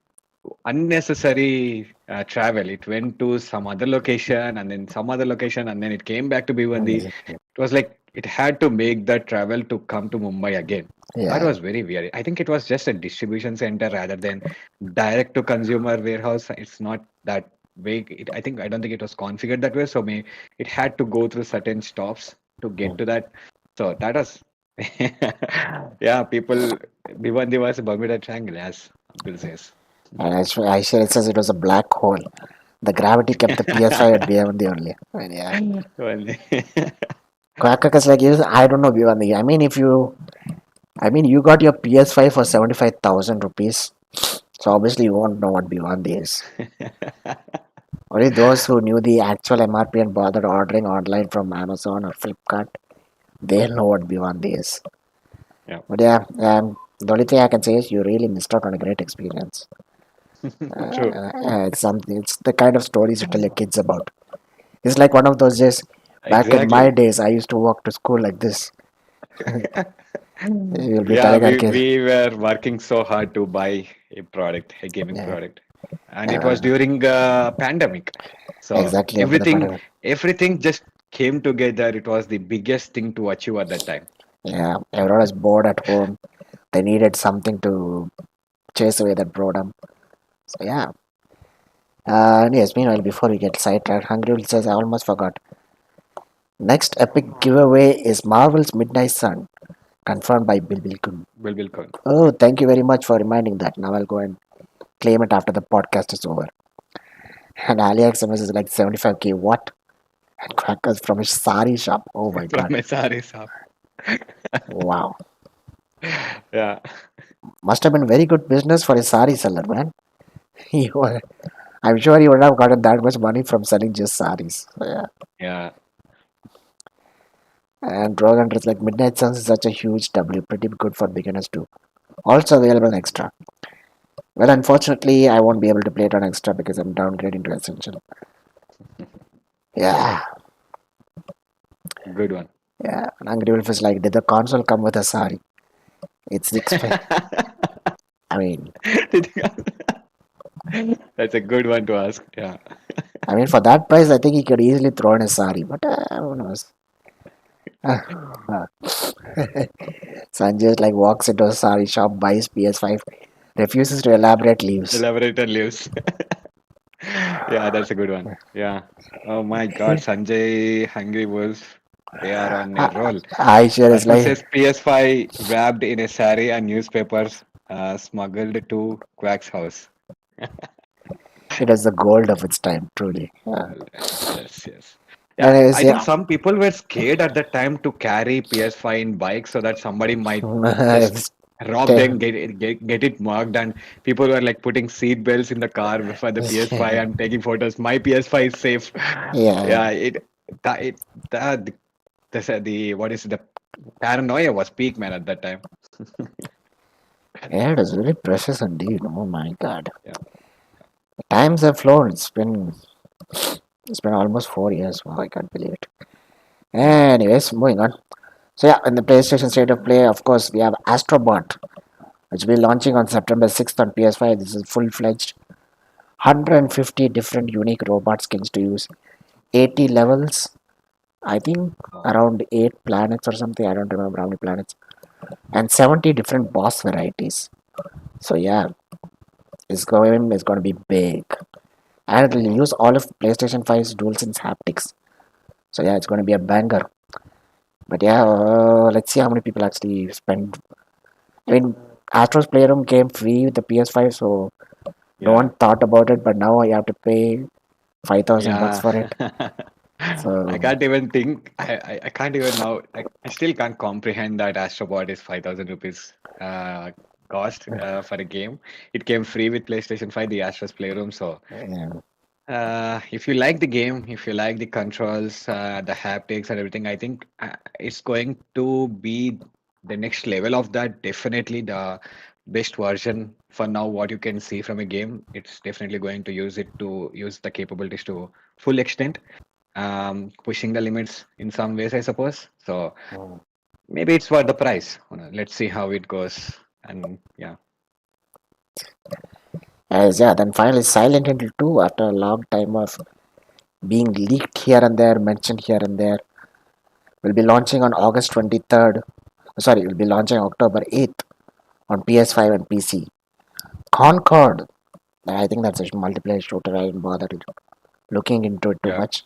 S2: unnecessary travel. It went to some other location and then some other location and then it came back to Bhiwandi. It was like it had to make the travel to come to Mumbai again. That
S1: yeah.
S2: was very weird. I think it was just a distribution center rather than direct to consumer warehouse. It's not that way. I don't think it was configured that way. So it had to go through certain stops to get to that. So that was yeah, people Bhiwandi was a Bermuda Triangle, as Abdul says.
S1: And I sure it says it was a black hole. The gravity kept the PS5 at Bhiwandi only. I mean, yeah.
S2: Well,
S1: Quack is like, I don't know Bhiwandi. I mean, you got your PS5 for 75,000 rupees. So obviously you won't know what Bhiwandi is. Only those who knew the actual MRP and bothered ordering online from Amazon or Flipkart, they'll know what Bhiwandi is.
S2: yeah,
S1: But yeah, the only thing I can say is you really missed out on a great experience.
S2: true.
S1: It's something. It's the kind of stories you tell your kids about. It's like one of those days. Back in my
S2: Exactly.
S1: days, I used to walk to school like this. You'll be
S2: Yeah,
S1: telling our kids,
S2: we were working so hard to buy a product, a gaming
S1: yeah,
S2: product, and it was
S1: uh,
S2: during pandemic. So
S1: exactly after the pandemic.
S2: everything just came together. It was the biggest thing to achieve at that time.
S1: Yeah, everyone was bored at home. They needed something to chase away that boredom. So yeah. And yes, meanwhile, before we get sidetracked, Hungry says I almost forgot. Next epic giveaway is Marvel's Midnight Sun, confirmed by Bill Bilkun.
S2: Will come.
S1: Oh, thank you very much for reminding that. Now I'll go and claim it after the podcast is over. And AliExpress is like 75k. What? And crackers from his sari shop. Oh my
S2: From
S1: god.
S2: SRE shop.
S1: Wow.
S2: Yeah,
S1: Must have been very good business for a sari seller, man. He wa- I'm sure he would have gotten that much money from selling just saris. So, yeah.
S2: yeah.
S1: And Rogan is like Midnight Suns is such a huge W, pretty good for beginners too. Also available on extra. Well, unfortunately, I won't be able to play it on extra because I'm downgrading to essential. Yeah,
S2: Good one.
S1: Yeah, and Angry Wolf is like, did the console come with a sari? It's the I mean,
S2: That's a good one to ask. Yeah.
S1: for that price, I think he could easily throw in a sari. But who knows? Sanjay like walks into a sari shop, buys PS5, refuses to elaborate, leaves.
S2: Elaborator lives. Yeah, that's a good one. Yeah. Oh my God, Sanjay, Hungry Wolf, they are on a roll.
S1: Aisha is
S2: Person
S1: like,
S2: says PS5 wrapped in a sari and newspapers smuggled to Quack's house.
S1: it was the gold of its time, truly. Yeah.
S2: Yes, yes. Yeah,
S1: Anyways,
S2: I think
S1: yeah.
S2: some people were scared at the time to carry PS5 in bikes so that somebody might just rob them, get it marked, and people were like putting seat belts in the car for the PS5 and taking photos. My PS5 is safe.
S1: yeah,
S2: Yeah, it that the what is it, the paranoia was peak, man, at that time.
S1: yeah, it was very precious indeed. Oh my god.
S2: Yeah,
S1: Times have flown. It's been almost 4 years. Wow, I can't believe it. Anyways, moving on. So yeah, in the PlayStation State of Play, of course, we have Astrobot, which will be launching on September 6th on PS5. This is full-fledged 150 different unique robot skins to use. 80 levels, I think
S2: wow.
S1: around 8 planets or something. I don't remember how many planets. And 70 different boss varieties. So yeah, it's going to be big. And it'll use all of PlayStation 5's DualSense haptics. So yeah, it's going to be a banger. But yeah, let's see how many people actually spend. I mean, Astro's Playroom came free with the PS5, so no one
S2: Yeah,
S1: thought about it. But now you have to pay 5,000 bucks
S2: yeah.
S1: for it.
S2: I
S1: So
S2: can't even think. I can't even now. I still can't comprehend that Astrobot is 5,000 rupees cost for a game. It came free with PlayStation 5, the Astro's Playroom. So
S1: yeah,
S2: if you like the game, if you like the controls, the haptics and everything, I think it's going to be the next level of that. Definitely the best version for now. What you can see from a game, it's definitely going to use the capabilities to full extent, pushing the limits in some ways, I suppose. So maybe it's worth the price. Let's see how it goes. And yeah,
S1: as yeah. Then finally, Silent Hill 2, after a long time of being leaked here and there, mentioned here and there, will be launching on August 23rd. Sorry, it will be launching October 8th on PS5 and PC. Concord. I think that's a multiplayer shooter. I didn't bother looking into it too
S2: yeah.
S1: much.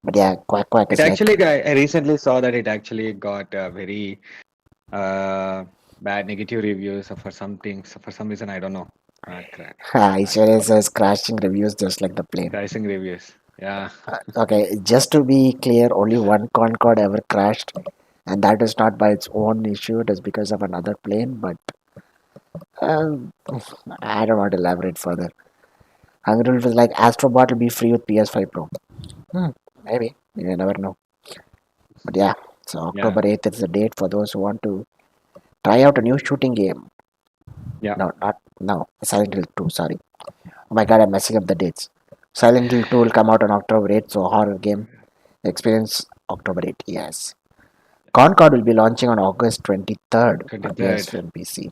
S1: But yeah, Quack Quack
S2: It
S1: is like,
S2: actually, I recently saw that it actually got very uh, bad negative reviews for something. So for some reason, I don't know.
S1: it
S2: I
S1: sure
S2: forgot.
S1: says crashing reviews just like the plane.
S2: Crashing reviews. Yeah.
S1: Okay, just to be clear, only one Concorde ever crashed, and that is not by its own issue, it is because of another plane. But um, I don't want to elaborate further. Hungry Wolf is like Astrobot will be free with PS5 Pro. Hmm, maybe. You never know. But yeah, so
S2: Yeah.
S1: October 8th is the date for those who want to try out a new shooting game.
S2: Yeah.
S1: No, not no. Silent Hill 2, sorry. Oh my god, I'm messing up the dates. Silent Hill 2 will come out on October 8th, so horror game experience October 8th, yes. Concord will be launching on August 23rd on
S2: 23rd.
S1: PS and PC.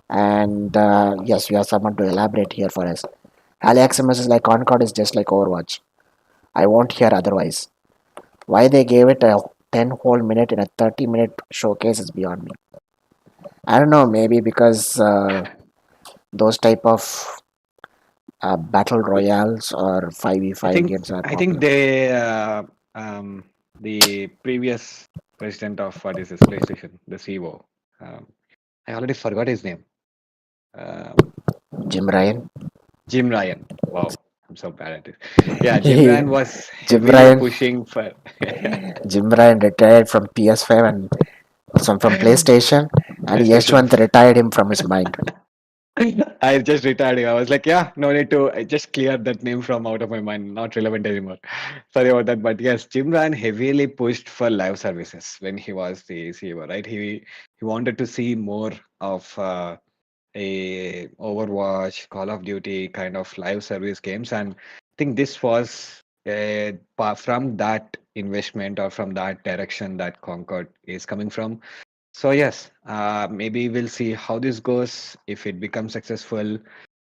S1: And yes, we have someone to elaborate here for us. Aleximus is like Concord is just like Overwatch. I won't hear otherwise. Why they gave it a 10 whole minute in a 30-minute showcase is beyond me. I don't know, maybe because those type of battle royales or
S2: I
S1: 5v5
S2: think
S1: games are
S2: I think
S1: popular.
S2: they the previous president of what is this PlayStation, the CEO. Um, I already forgot his name. Um,
S1: Jim Ryan.
S2: Jim Ryan. Wow, I'm so bad at it. Yeah, Jim Ryan was
S1: Jim
S2: heavily
S1: Ryan.
S2: pushing for.
S1: Jim Ryan retired from PS5 and some from PlayStation, and
S2: PlayStation.
S1: Yesvanth retired him from his mind.
S2: I just retired. I was like, yeah, no need to. I just cleared that name from out of my mind. Not relevant anymore. Sorry about that. But yes, Jim Ryan heavily pushed for live services when he was the CEO, right? He wanted to see more of a Overwatch, Call of Duty kind of live service games, and I think this was from that. investment or from that direction that Concord is coming from. So yes, maybe we'll see how this goes. If it becomes successful,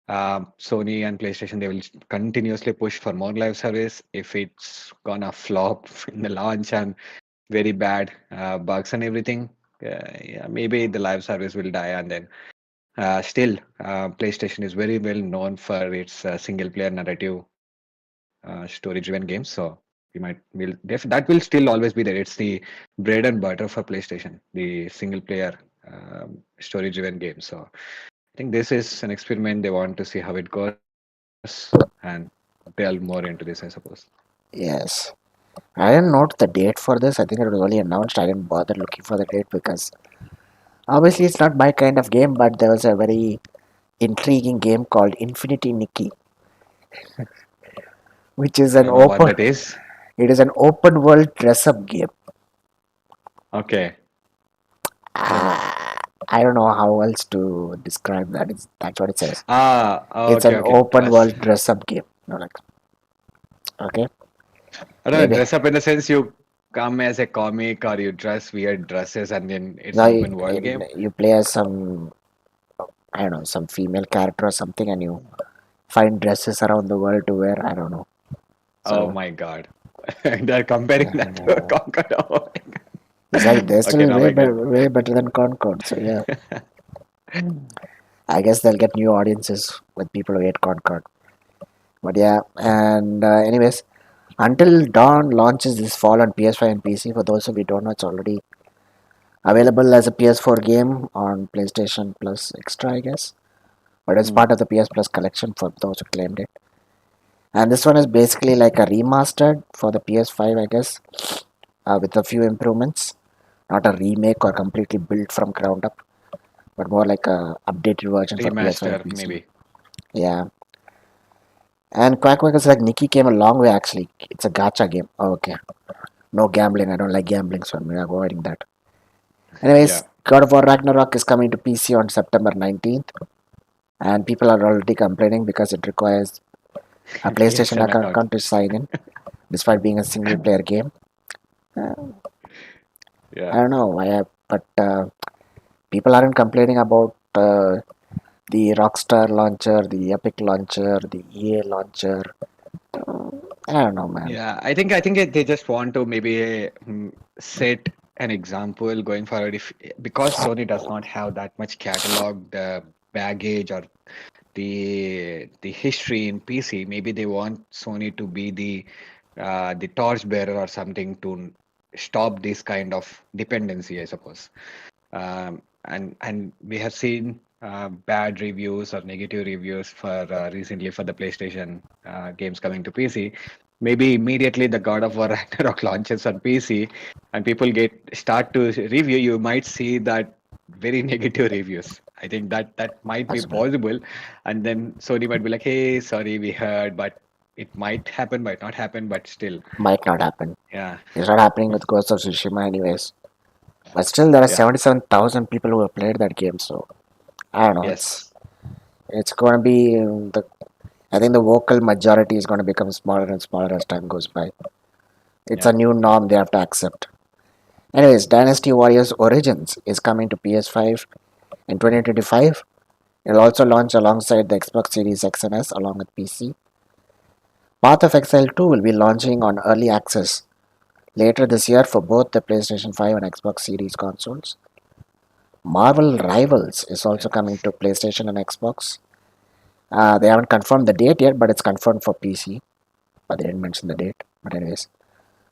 S2: Sony and PlayStation, they will continuously push for more live service. If it's gonna flop in the launch and very bad bugs and everything, yeah, maybe the live service will die. And then still, PlayStation is very well known for its single player narrative story driven games. So that will still always be there. It's the bread and butter for PlayStation, the single player story driven game. So I think this is an experiment. They want to see how it goes and delve more into this, I suppose.
S1: Yes. I didn't note the date for this. I think it was only announced. I didn't bother looking for the date because obviously it's not my kind of game, but there was a very intriguing game called Infinity Nikki, which is
S2: I
S1: an
S2: don't know what
S1: open
S2: that is.
S1: it is an open world dress up game.
S2: Okay. So,
S1: I don't know how else to describe that. That's what it says. It's
S2: okay,
S1: an
S2: okay.
S1: open
S2: Dress.
S1: world dress up game. No, like, okay,
S2: I don't know,
S1: maybe.
S2: dress up in the sense you come as a comic or you dress weird dresses and then it's
S1: Now
S2: an open world game.
S1: you play as some, I don't know, some female character or something, and you find dresses around the world to wear. I don't know.
S2: Oh
S1: So
S2: my God. They're comparing that to a Concord. Oh my
S1: it's like they're
S2: God. Okay,
S1: still
S2: now I get.
S1: way better than Concord. So yeah, I guess they'll get new audiences with people who hate Concord. But yeah, and anyways, Until Dawn launches this fall on PS5 and PC. For those of you who don't know, it's already available as a PS4 game on PlayStation Plus Extra, I guess. But it's
S2: Hmm,
S1: part of the PS Plus collection for those who claimed it. And this one is basically like a remastered for the PS5, I guess, with a few improvements. Not a remake or completely built from ground up, but more like a updated version for PS5 and
S2: remaster,
S1: PC.
S2: maybe.
S1: Yeah. And Quack Quack is like Nikki came a long way actually. It's a gacha game. Oh, okay. No gambling. I don't like gambling, so I'm avoiding that. Anyways,
S2: Yeah.
S1: God of War Ragnarok is coming to PC on September 19th, and people are already complaining because it requires a PlayStation
S2: PSN account.
S1: account to sign in, despite being a single player game. Uh, I
S2: Yeah.
S1: don't know why, but people aren't complaining about the Rockstar launcher, the Epic launcher, the EA launcher. I don't know, man.
S2: Yeah, they just want to maybe set an example going forward. If because Sony does not have that much catalog, the baggage or the history in PC, maybe they want Sony to be the torch bearer or something to stop this kind of dependency, I suppose. And we have seen bad reviews or negative reviews for recently for the PlayStation games coming to PC. Maybe immediately the God of War Ragnarok launches on PC, and people get start to review. You might see that very negative reviews. I think that might be
S1: Possible.
S2: possible, and then Sony might be like, "Hey, sorry, we heard, but it might happen, might not happen, but still,
S1: Might not happen.
S2: yeah,
S1: It's not happening with Ghost of Tsushima, anyways. But still, there are
S2: yeah,
S1: 77,000 people who have played that game, so I don't know.
S2: yes,
S1: It's going to be the. I think the vocal majority is going to become smaller and smaller as time goes by. It's a
S2: yeah,
S1: new norm they have to accept. Anyways, Dynasty Warriors Origins is coming to PS5 in 2025. It'll also launch alongside the Xbox Series X and S along with PC. Path of Exile 2 will be launching on early access later this year for both the PlayStation 5 and Xbox Series consoles. Marvel Rivals is also coming
S2: yes.
S1: to PlayStation and Xbox. They haven't confirmed the date yet, but it's confirmed for PC. But they didn't mention the date. But anyways,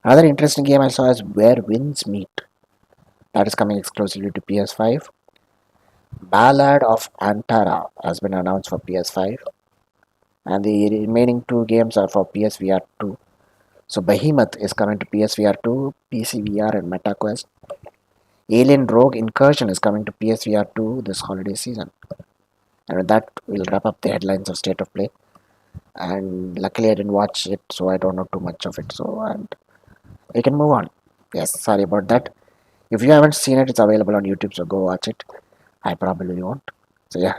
S1: another interesting game I saw is Where Winds Meet. That is coming exclusively to PS5. Ballad of Antara has been announced for PS5, and the remaining two games are for PSVR 2. So Behemoth is coming to PSVR 2, PCVR, and MetaQuest. Alien Rogue Incursion is coming to PSVR 2 this holiday season. And with that, we'll wrap up the headlines of State of Play. And luckily, I didn't watch it, so I don't know too much of it. So, and we can move on. Yes, sorry about that. If you haven't seen it, it's available on YouTube, so go watch it. I probably won't. So yeah,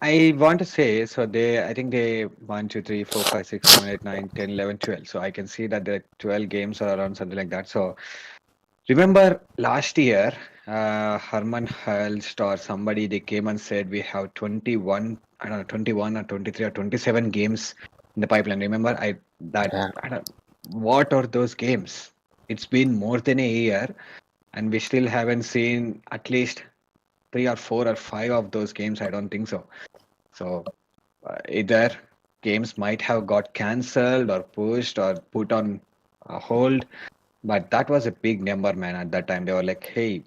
S2: I want to say, so I think they 1, 2, 3, 4, 5, 6, 7, 8, 9, 10, 11, 12. So I can see that the 12 games are around something like that. So remember last year, Herman Hulst or somebody, they came and said we have 21, I don't know, 21 or 23 or 27 games in the pipeline. Remember,
S1: Yeah,
S2: I don't, what are those games? It's been more than a year, and we still haven't seen at least three or four or five of those games. I don't think so. So either games might have got cancelled or pushed or put on hold, but that was a big number, man. At that time, they were like, "Hey,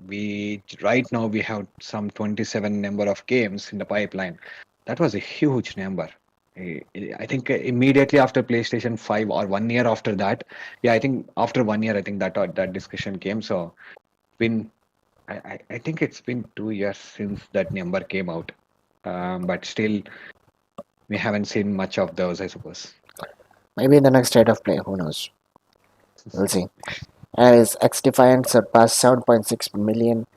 S2: we right now we have some 27 number of games in the pipeline." That was a huge number. I think immediately after PlayStation 5 or 1 year after that, yeah, I think after 1 year, I think that discussion came. So, been I think it's been 2 years since that number came out, but still we haven't seen much of those, I suppose.
S1: maybe in the next state of play, who knows? We'll see. As X Defiant surpassed 7.6 million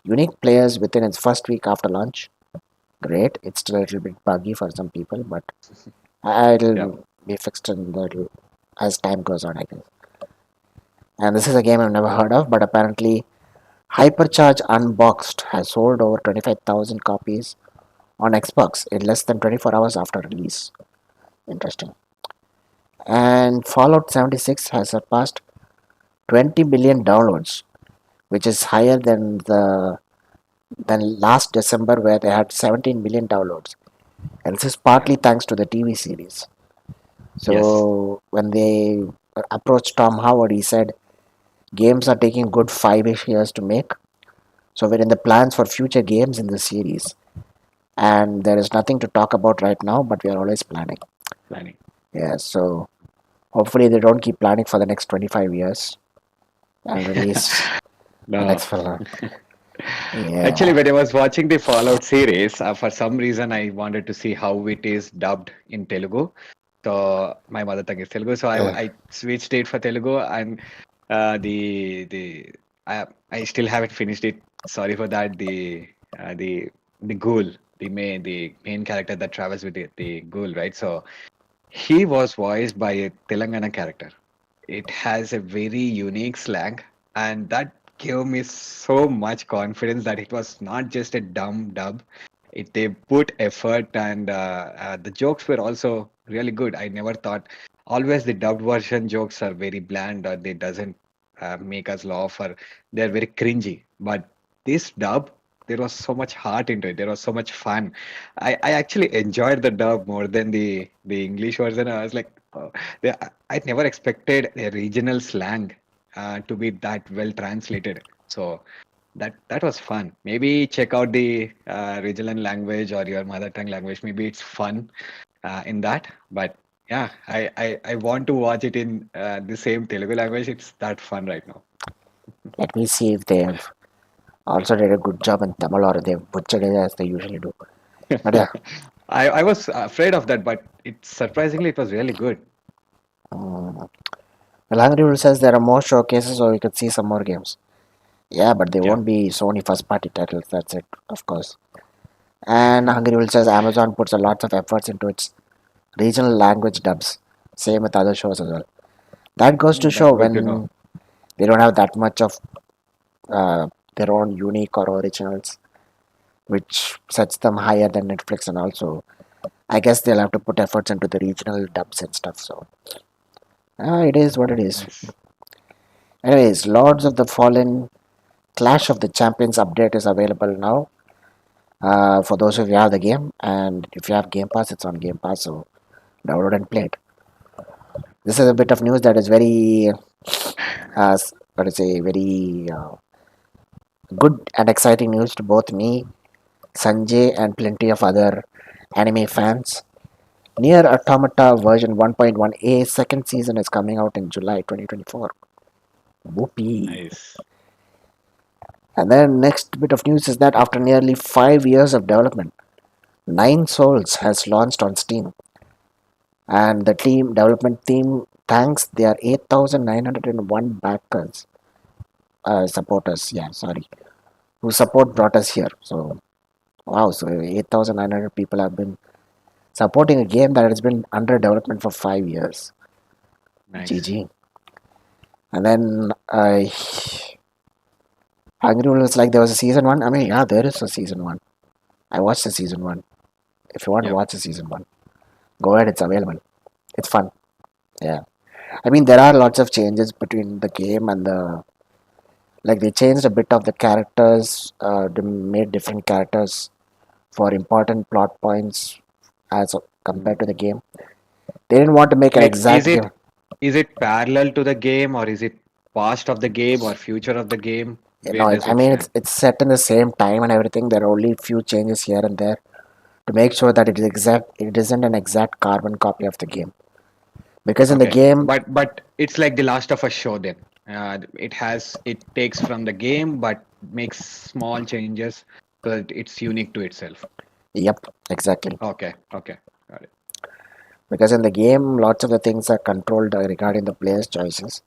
S1: unique players within its first week after launch. Great. It's still a little bit buggy for some people, but
S2: Yeah.
S1: it'll be fixed in the, as time goes on, I guess. And this is a game I've never heard of, but apparently Hypercharge Unboxed has sold over 25,000 copies on Xbox in less than 24 hours after release. Interesting. And Fallout 76 has surpassed 20 billion downloads, which is higher than last December where they had 17 million downloads. And this is
S2: Yeah.
S1: partly thanks to the TV series.
S2: Yes.
S1: So when they approached Tom Howard, he said games are taking good 5-ish years to make. So we're in the plans for future games in the series. And there is nothing to talk about right now, but we are always planning.
S2: Planning.
S1: Yeah, so hopefully they don't keep planning for the next 25 years and release the
S2: No.
S1: next film.
S2: Actually,
S1: Yeah.
S2: when I was watching the Fallout series, for some reason I wanted to see how it is dubbed in Telugu. So my mother tongue is Telugu, so
S1: Uh,
S2: I switched it for Telugu, and the I still haven't finished it. Sorry for that. The ghoul, the main character that travels with the ghoul, right? So he was voiced by a Telangana character. It has a very unique slang, and that gave me so much confidence that it was not just a dumb dub. They put effort, and the jokes were also really good. I never thought. Always the dubbed version jokes are very bland, or they doesn't make us laugh, or they're very cringy. But this dub, there was so much heart into it. There was so much fun. I actually enjoyed the dub more than the English version. I was like, oh, I never expected a regional slang to be that well translated. So that was fun. Maybe check out the regional language or your mother tongue language. Maybe it's fun in that. But yeah, I want to watch it in the same Telugu language. It's that fun right now.
S1: Let me see if they've also did a good job in Tamil or they've butchered it as they usually do. But yeah,
S2: I was afraid of that, but it was really good.
S1: well, Hungry Rule says there are more showcases, so we could see some more games. Yeah, but they
S2: Yeah.
S1: won't be Sony first party titles. That's it, of course. And Hungry Will says Amazon puts a lot of efforts into its regional language dubs. Same with other shows as well. That goes to
S2: That's
S1: show
S2: good to know.
S1: when they don't have that much of uh, their own unique or originals, which sets them higher than Netflix. And also, I guess they'll have to put efforts into the regional dubs and stuff. So, it is what it is.
S2: Nice.
S1: Anyways, Lords of the Fallen Clash of the Champions update is available now. For those of you who have the game, and if you have Game Pass, it's on Game Pass, so download and play it. This is a bit of news that is very, what to say, very good and exciting news to both me, Sanjay, and plenty of other anime fans. Near Automata version 1.1a second season is coming out in July 2024. Whoopee.
S2: Nice.
S1: And then next bit of news is that after nearly 5 years of development, Nine Souls has launched on Steam, and the team development team thanks their 8,901 backers, supporters. Yeah, sorry, who support brought us here. So Wow, so 8,900 people have been supporting a game that has been under development for 5 years.
S2: Nice.
S1: GG. And then Hungry Wolves, like there was a season one. I mean, yeah, there is a season one. I watched the season one. If you want to
S2: Yep.
S1: watch the season one, go ahead. It's available. It's fun. Yeah. I mean, there are lots of changes between the game and the like. They changed a bit of the characters. They made different characters for important plot points as compared
S2: Mm.
S1: to the game. They didn't want to make an
S2: Like,
S1: exact game.
S2: is it parallel to the game, or is it past of the game or future of the game? Where
S1: No,
S2: does
S1: I
S2: it
S1: mean
S2: stand?
S1: it's set in the same time and everything. There are only few changes here and there to make sure that it is exact. It isn't an exact carbon copy of the game. Because in the
S2: Okay,
S1: game,
S2: but it's like the Last of Us show then. It takes from the game, but makes small changes so that it's unique to itself.
S1: yep, exactly.
S2: Okay, okay, got it.
S1: Because in the game, lots of the things are controlled regarding the player's choices.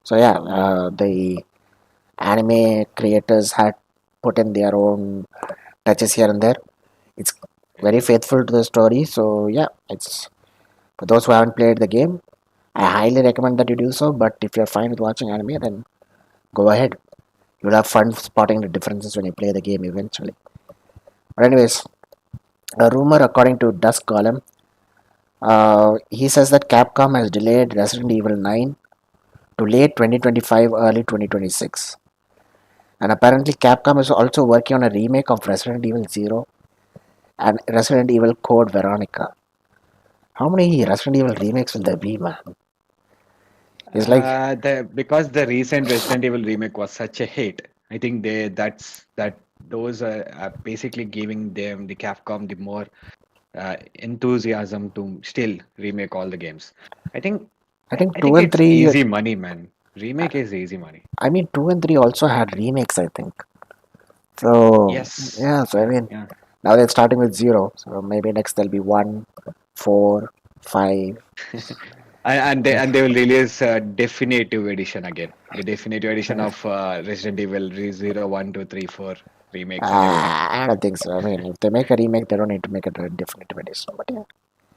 S1: So yeah,
S2: Mm,
S1: the anime creators had put in their own touches here and there. It's
S2: okay.
S1: very faithful to the story. So yeah, it's for those who haven't played the game. I highly recommend that you do so. But if you're fine with watching anime, then go ahead. You'll have fun spotting the differences when you play the game eventually. But anyways, a rumor according to Dusk Golem, he says that Capcom has delayed Resident Evil 9 to late 2025, early 2026. And apparently, Capcom is also working on a remake of Resident Evil 0 and Resident Evil Code Veronica. How many Resident Evil remakes will there be, man? It's like,
S2: The because the recent Resident Evil remake was such a hit, I think those are basically giving them the Capcom the more enthusiasm to still remake all the games. I think
S1: I think
S2: I
S1: 2
S2: think
S1: and
S2: it's
S1: 3,
S2: easy money, man. Remake is easy money.
S1: I mean, 2 and 3 also had remakes, I think. So,
S2: Yes.
S1: yeah, so I
S2: Yeah,
S1: mean,
S2: yeah.
S1: now they're starting with 0. So maybe next there'll be 1, 4, 5.
S2: And they will release a definitive edition again. The definitive edition of Resident Evil 0, 1, 2, 3, 4 remakes and everything.
S1: I don't think so. I mean, if they make a remake, they don't need to make a definitive edition. But yeah,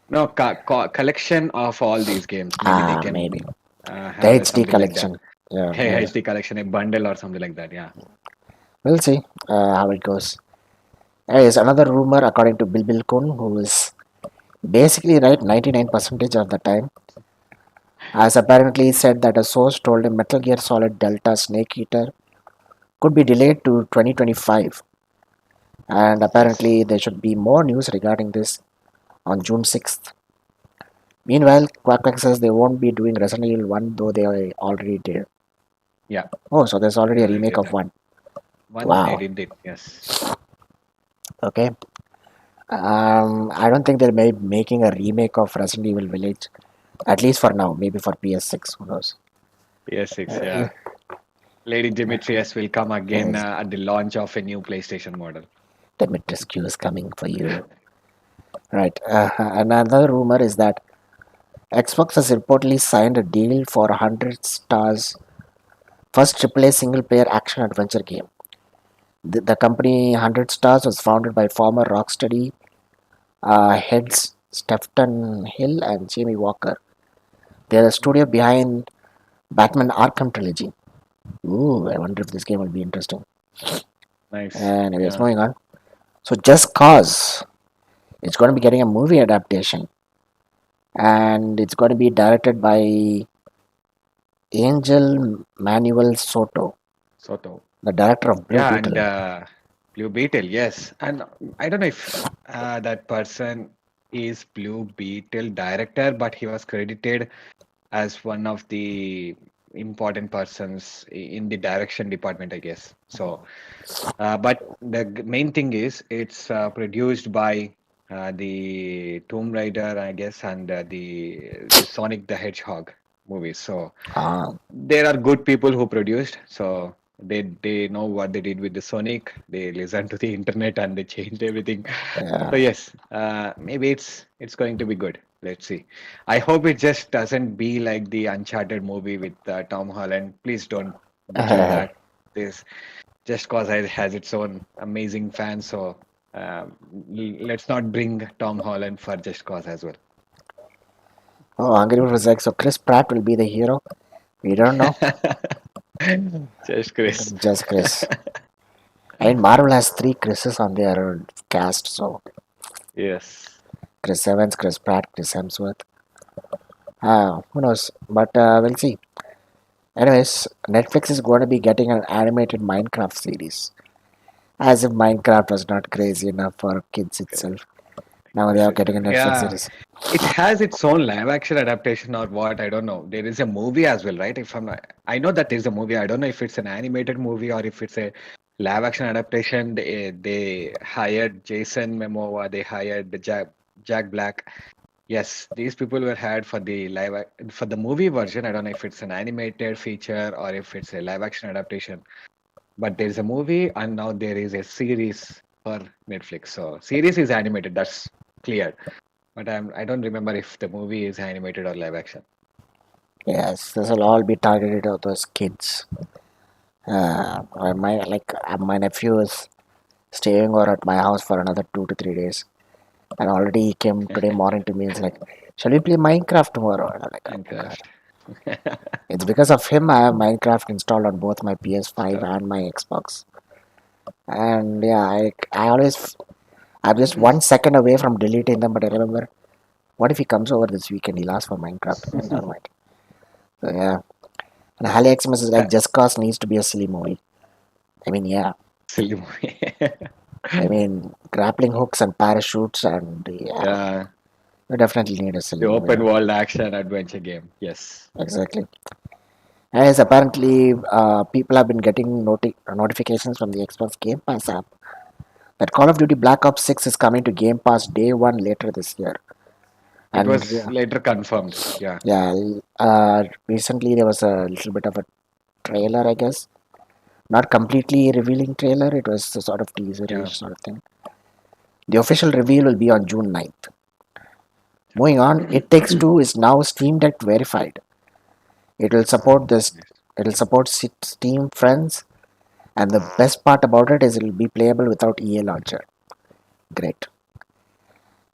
S2: No, collection of all these games. Maybe they
S1: maybe.
S2: can
S1: The
S2: have
S1: HD
S2: something like that.
S1: collection. Yeah,
S2: Hey,
S1: maybe.
S2: HD collection, a bundle or something like that. Yeah.
S1: We'll see how it goes. Anyways, another rumor, according to Bill Kun, who is basically right 99% of the time, has apparently said that a source told him Metal Gear Solid Delta Snake Eater could be delayed to 2025. And
S2: Yes.
S1: apparently, there should be more news regarding this on June 6th. Meanwhile, Quack says they won't be doing Resident Evil 1, though they already did.
S2: Yeah.
S1: Oh, so there's already
S2: I
S1: a
S2: already
S1: remake
S2: did
S1: of
S2: that.
S1: 1.
S2: One they
S1: Wow.
S2: did it. Yes.
S1: Okay. I don't think they're making a remake of Resident Evil Village, at least for now. Maybe for PS6, who knows?
S2: PS6. Yeah. Lady Demetrius will come again
S1: Yes,
S2: at the launch of a new PlayStation model.
S1: Dimitrescu is coming for you. Right. Another rumor is that Xbox has reportedly signed a deal for 100 stars first AAA single player action adventure game. The company 100 Stars was founded by former Rocksteady heads Stefan Hill and Jamie Walker. They're the studio behind Batman Arkham Trilogy. Ooh, I wonder if this game will be interesting.
S2: Nice.
S1: Anyways,
S2: Yeah.
S1: moving on. So, Just Cause, it's going to be getting a movie adaptation, and it's going to be directed by Angel Manuel Soto,
S2: Soto.
S1: the director of Blue
S2: Yeah, and
S1: Beetle.
S2: Blue Beetle, yes. And I don't know if that person is Blue Beetle director, but he was credited as one of the important persons in the direction department, I guess. So, but the main thing is it's produced by the Tomb Raider, I guess, and the Sonic the Hedgehog movies. So
S1: Ah,
S2: there are good people who produced, so they know what they did with the Sonic. They listened to the internet and they changed everything. So
S1: yeah.
S2: yes, maybe it's going to be good. Let's see. I hope it just doesn't be like the Uncharted movie with Tom Holland. Please don't butcher that. This just cause it has its own amazing fans. So Let's not bring Tom Holland for Just Cause as well.
S1: Oh, Angry Birds was like, so Chris Pratt will be the hero. We don't know.
S2: Just Chris.
S1: Just Chris. I mean, Marvel has three Chris's on their cast, so
S2: Yes.
S1: Chris Evans, Chris Pratt, Chris Hemsworth. Who knows? But we'll see. Anyways, Netflix is going to be getting an animated Minecraft series. As if Minecraft was not crazy enough for kids itself. Now they are getting a Netflix
S2: Yeah.
S1: series.
S2: It has its own live action adaptation or what, I don't know. There is a movie as well, right? If I'm not, I know that there's a movie. I don't know if it's an animated movie or if it's a live action adaptation. They hired Jason Momoa, they hired Jack Black. Yes, these people were hired for the for the movie version. I don't know if it's an animated feature or if it's a live action adaptation. But there's a movie and now there is a series for Netflix. So series is animated, that's clear. But I don't remember if the movie is animated or live action.
S1: Yes, this will all be targeted at those kids. My nephew is staying over at my house for another 2 to 3 days, and already he came today morning to me. It's like, shall we play Minecraft tomorrow? And I'm like, oh my god!
S2: Minecraft.
S1: It's because of him I have Minecraft installed on both my PS5
S2: Stuff.
S1: and my Xbox. And yeah, I'm just 1 second away from deleting them, but I remember, what if he comes over this weekend? He'll ask for Minecraft. And never mind. So yeah, and Halley Xmas is like,
S2: That
S1: Just Cause needs to be a silly movie. I mean, yeah.
S2: silly movie.
S1: I mean, grappling hooks and parachutes, and yeah,
S2: Yeah,
S1: we definitely need a silly
S2: the
S1: movie.
S2: open world action adventure game. Yes.
S1: Exactly. And yes, apparently, people have been getting notifications from the Xbox Game Pass app that Call of Duty Black Ops 6 is coming to Game Pass day one later this year.
S2: It
S1: And
S2: was later confirmed. Yeah.
S1: yeah, recently there was a little bit of a trailer, I guess. Not completely revealing trailer, it was a sort of
S2: Yeah.
S1: teaser-ish sort of thing. The official reveal will be on June 9th. Moving on, It Takes Two is now Steam Deck verified. It will support this.
S2: Nice.
S1: It will support Steam Friends, and the best part about it is it will be playable without EA Launcher. Great.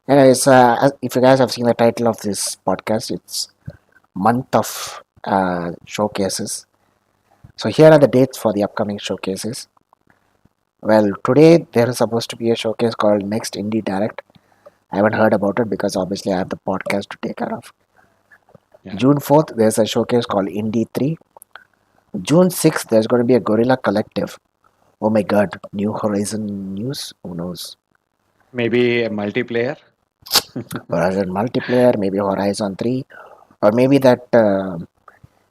S1: Anyways, if you guys have seen the title of this podcast, it's month of showcases. So here are the dates for the upcoming showcases. Well, today there is supposed to be a showcase called Next Indie Direct. I haven't heard about it because obviously I have the podcast to take care of.
S2: Yeah.
S1: June 4th, there's a showcase called Indie 3. June 6th, there's going to be a Gorilla Collective. Oh my god, New Horizon news? Who knows?
S2: Maybe a multiplayer.
S1: Horizon multiplayer, maybe Horizon 3, or maybe that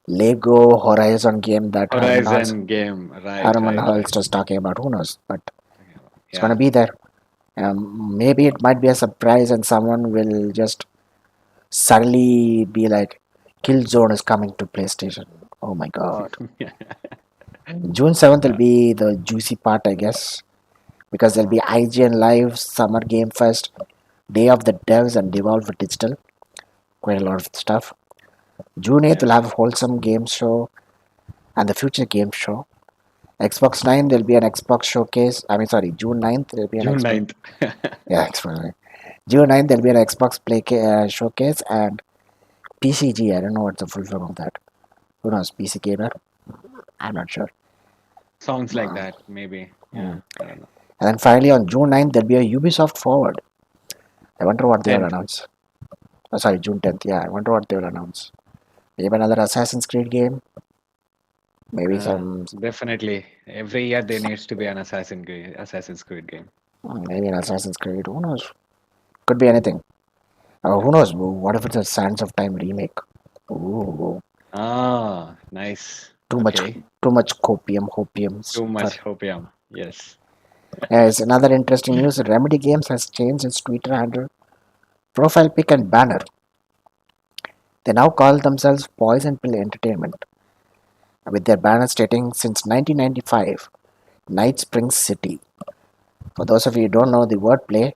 S1: Lego Horizon game that
S2: Horizon game. Right,
S1: Herman
S2: right, right.
S1: Hulst was talking about. Who knows? But it's going to
S2: Yeah.
S1: be there. Maybe it might be a surprise and someone will just suddenly be like, Killzone is coming to PlayStation. Oh my god. June 7th will
S2: Yeah.
S1: be the juicy part, I guess, because there'll be IGN Live, Summer Game Fest, Day of the Devs, and Devolve Digital. Quite a lot of stuff. June 8th will
S2: Yeah.
S1: have a Wholesome Game Show and the Future Game Show. Xbox 9, there'll be an Xbox showcase. I mean, sorry, June 9th, there'll be an
S2: June
S1: Xbox.
S2: 9th.
S1: Yeah, Xbox 9. June 9th, there'll be an Xbox showcase and PCG. I don't know what's the full form of that. Who knows? PC Gamer? I'm not sure.
S2: Sounds like that, maybe. Yeah.
S1: Hmm.
S2: I don't know.
S1: And then finally, on June 9th, there'll be a Ubisoft Forward. I wonder what they will
S2: 10th.
S1: announce. Oh, sorry, June 10th. Yeah, I wonder what they will announce. Maybe another Assassin's Creed game. Maybe some.
S2: Definitely. Every year there needs to be an Assassin's Creed game.
S1: Maybe an Assassin's Creed. Who knows? Could be anything.
S2: Yeah.
S1: Who knows? What if it's a Sands of Time remake? Ooh,
S2: Ah, nice.
S1: too much,
S2: Okay.
S1: too much hopium.
S2: Too
S1: For
S2: much hopium. Yes.
S1: As another interesting news, Remedy Games has changed its Twitter handle, profile pic, and banner. They now call themselves Poison Pill Entertainment, with their banner stating since 1995, Night Springs City. For those of you who don't know the wordplay,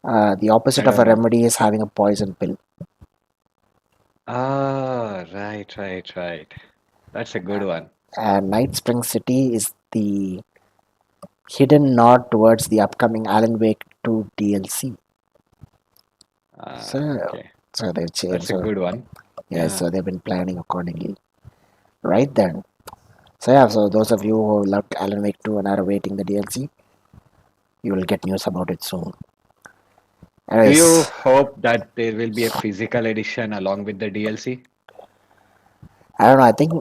S1: the
S2: I
S1: opposite of
S2: don't
S1: a
S2: know.
S1: remedy is having a poison pill.
S2: Ah, right, right, right. That's a good one.
S1: Night Springs City is the hidden nod towards the upcoming Alan Wake 2 DLC. So,
S2: Okay.
S1: so they've changed.
S2: That's a
S1: So
S2: good one.
S1: yeah,
S2: Yeah.
S1: so they've been planning accordingly. Right then. So yeah, so those of you who loved Alan Wake 2 and are awaiting the DLC, you will get news about it soon.
S2: Do you
S1: Anyways,
S2: hope that there will be a physical edition along with the DLC?
S1: I don't know. I think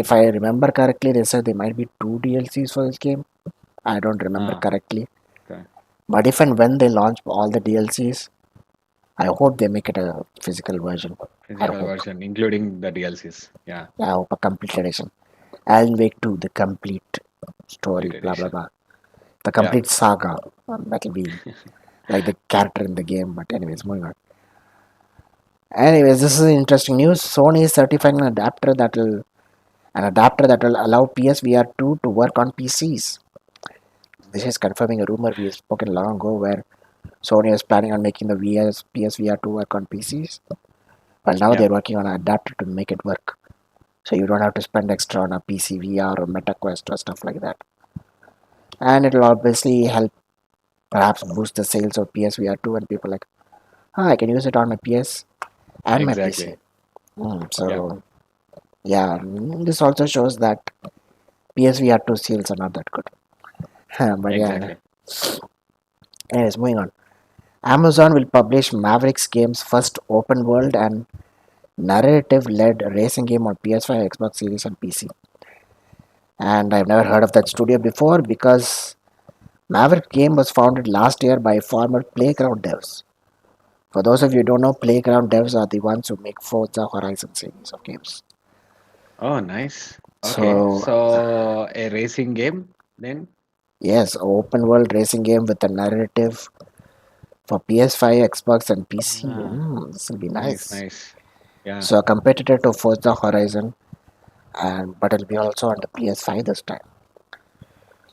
S1: if I remember correctly, they said there might be two DLCs for this game. I don't remember
S2: Ah,
S1: correctly.
S2: okay.
S1: But if and when they launch all the DLCs, I hope they make it a physical version. I
S2: Physical
S1: hope.
S2: version, including the DLCs. Yeah,
S1: I hope a complete edition. Alan Wake 2, the complete story,
S2: complete
S1: blah blah
S2: edition.
S1: blah. The
S2: Yeah.
S1: complete saga. That'll be like the character in the game. But anyways, moving on. Anyways, this is interesting news. Sony is certifying an adapter that will allow PSVR 2 to work on PCs. This is confirming a rumor we have spoken long ago where Sony is planning on making the PSVR 2 work on PCs. Well, now
S2: Yeah.
S1: they're working on an adapter to make it work. So you don't have to spend extra on a PC VR or MetaQuest or stuff like that. And it'll obviously help perhaps boost the sales of PSVR 2 and people like, oh, I can use it on my PS and my PC.
S2: Exactly. Yeah.
S1: So, yeah, this also shows that PSVR 2 sales are not that good. But yeah,
S2: Exactly.
S1: anyways, moving on. Amazon will publish Mavericks game's first open world and narrative led racing game on PS5, Xbox Series, and PC. And I've never heard of that studio before because Maverick game was founded last year by former Playground devs. For those of you who don't know, Playground devs are the ones who make Forza Horizon series of games.
S2: Oh, nice. Okay.
S1: So,
S2: So a racing game then?
S1: yes, open world racing game with a narrative for PS5, Xbox, and PC.
S2: Ah,
S1: This will be
S2: nice,
S1: nice.
S2: nice. Yeah.
S1: So, a competitor to Forza Horizon, and but it'll be also on the PS5 this time.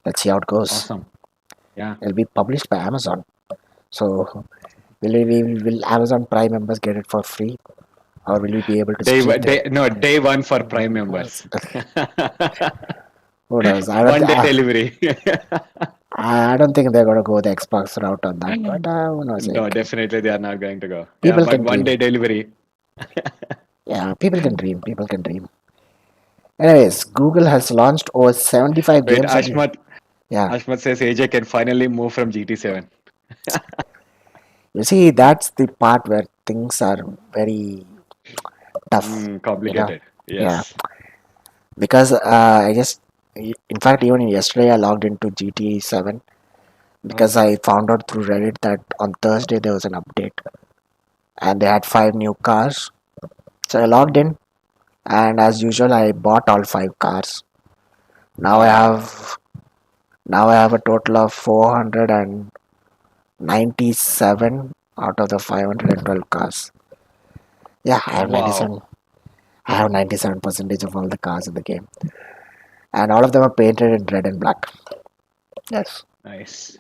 S1: Let's see how it goes.
S2: Awesome. Yeah.
S1: It'll be published by Amazon. So, will Amazon Prime members get it for free, or will we be able to stream the?
S2: Day one for Prime members.
S1: Who knows?
S2: One day delivery.
S1: I don't think they're gonna go the Xbox route on that, but who knows?
S2: No,
S1: Like,
S2: definitely they are not going to go. Yeah,
S1: people
S2: but
S1: can
S2: one
S1: dream.
S2: day delivery.
S1: Yeah, people can dream. People can dream. Anyways, Google has launched over 75
S2: Wait,
S1: games on. Yeah,
S2: Ashmat says AJ can finally move from GT7.
S1: you see, that's the part where things are very tough. You know,
S2: Complicated.
S1: yeah,
S2: Yes.
S1: because I just, in fact, even yesterday I logged into GT 7
S2: Oh,
S1: because I found out through Reddit that on Thursday there was an update and they had 5 new cars. So I logged in, and as usual, I bought all 5 cars. Now I
S2: wow.
S1: have now I have a total of 497 out of the 512 cars. Yeah,
S2: Wow.
S1: I have 97 percentage of all the cars in the game, and all of them are painted in red and black. Yes,
S2: Nice.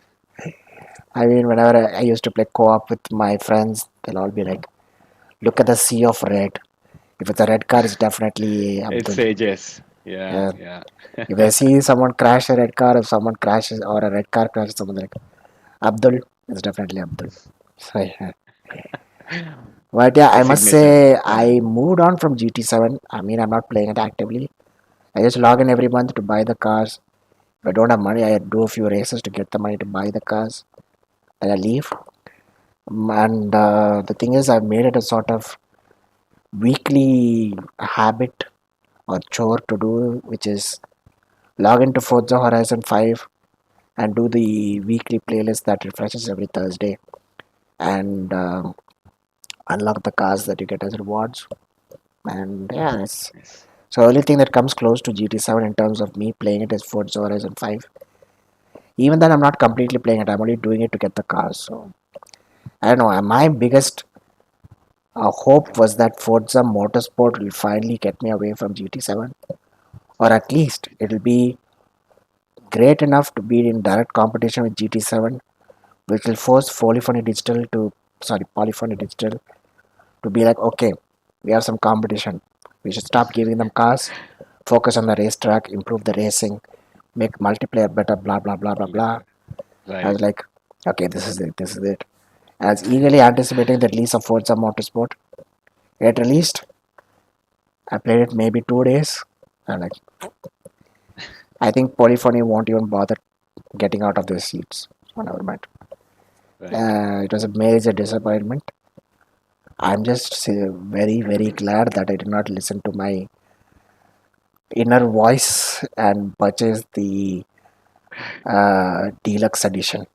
S1: I mean whenever I used to play co-op with my friends, they'll all be like, "Look at the sea of red. If it's a red car, it's definitely
S2: It's
S1: Abdul."
S2: AJ's. Yeah,
S1: Yeah.
S2: yeah.
S1: If I see someone crash a red car, if someone crashes or a red car crashes, someone like Abdul, it's definitely Abdul. So, yeah. But yeah,
S2: The
S1: I must
S2: signature.
S1: say
S2: Yeah.
S1: I moved on from GT7. I mean, I'm not playing it actively. I just log in every month to buy the cars. If I don't have money, I do a few races to get the money to buy the cars. Then I leave. And the thing is, I've made it a sort of weekly habit or chore to do, which is log into Forza Horizon 5 and do the weekly playlist that refreshes every Thursday and unlock the cars that you get as rewards. And yeah,
S2: Nice.
S1: so only thing that comes close to GT7 in terms of me playing it is Forza Horizon 5. Even then, I'm not completely playing it. I'm only doing it to get the cars. So I don't know. My biggest hope was that Forza Motorsport will finally get me away from GT7, or at least it'll be great enough to be in direct competition with GT7, which will force Polyphony Digital to be like, okay, we have some competition. We should stop giving them cars, focus on the racetrack, improve the racing, make multiplayer better, blah blah blah blah blah. I was
S2: Right.
S1: like, okay, this is it, this is it. I was eagerly anticipating the release of Forza Motorsport. It released. I played it maybe 2 days. And like, I think Polyphony won't even bother getting out of their seats. So never mind.
S2: Right.
S1: It was a major disappointment. I'm just very very glad that I did not listen to my inner voice and purchase the deluxe edition,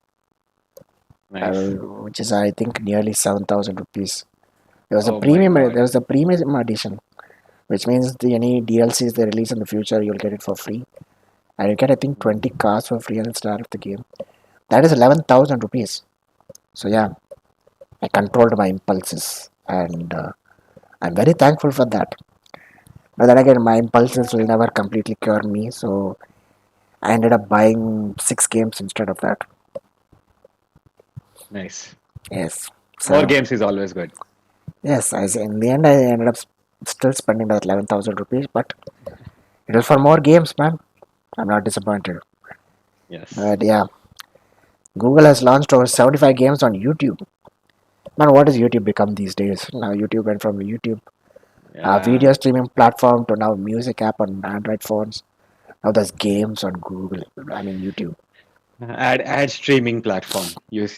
S2: Nice.
S1: which is I think nearly 7,000 rupees. There was a
S2: Oh my
S1: premium.
S2: God.
S1: There was a premium edition, which means any DLCs they release in the future, you'll get it for free, and you get I think 20 cars for free at the start of the game. That is 11,000 rupees. So yeah, I controlled my impulses, and I'm very thankful for that. But then again, my impulses will never completely cure me, so I ended up buying 6 games instead of that.
S2: Nice.
S1: Yes.
S2: More
S1: So
S2: games is always good.
S1: yes, as in the end, I ended up still spending that 11,000 rupees, but it was for more games, man. I'm not disappointed.
S2: Yes.
S1: But yeah, Google has launched over 75 games on YouTube. Man, what has YouTube become these days? Now YouTube went from YouTube, a
S2: Yeah.
S1: video streaming platform, to now music app on Android phones. Now there's games on Google. I mean YouTube.
S2: Ad streaming platform. You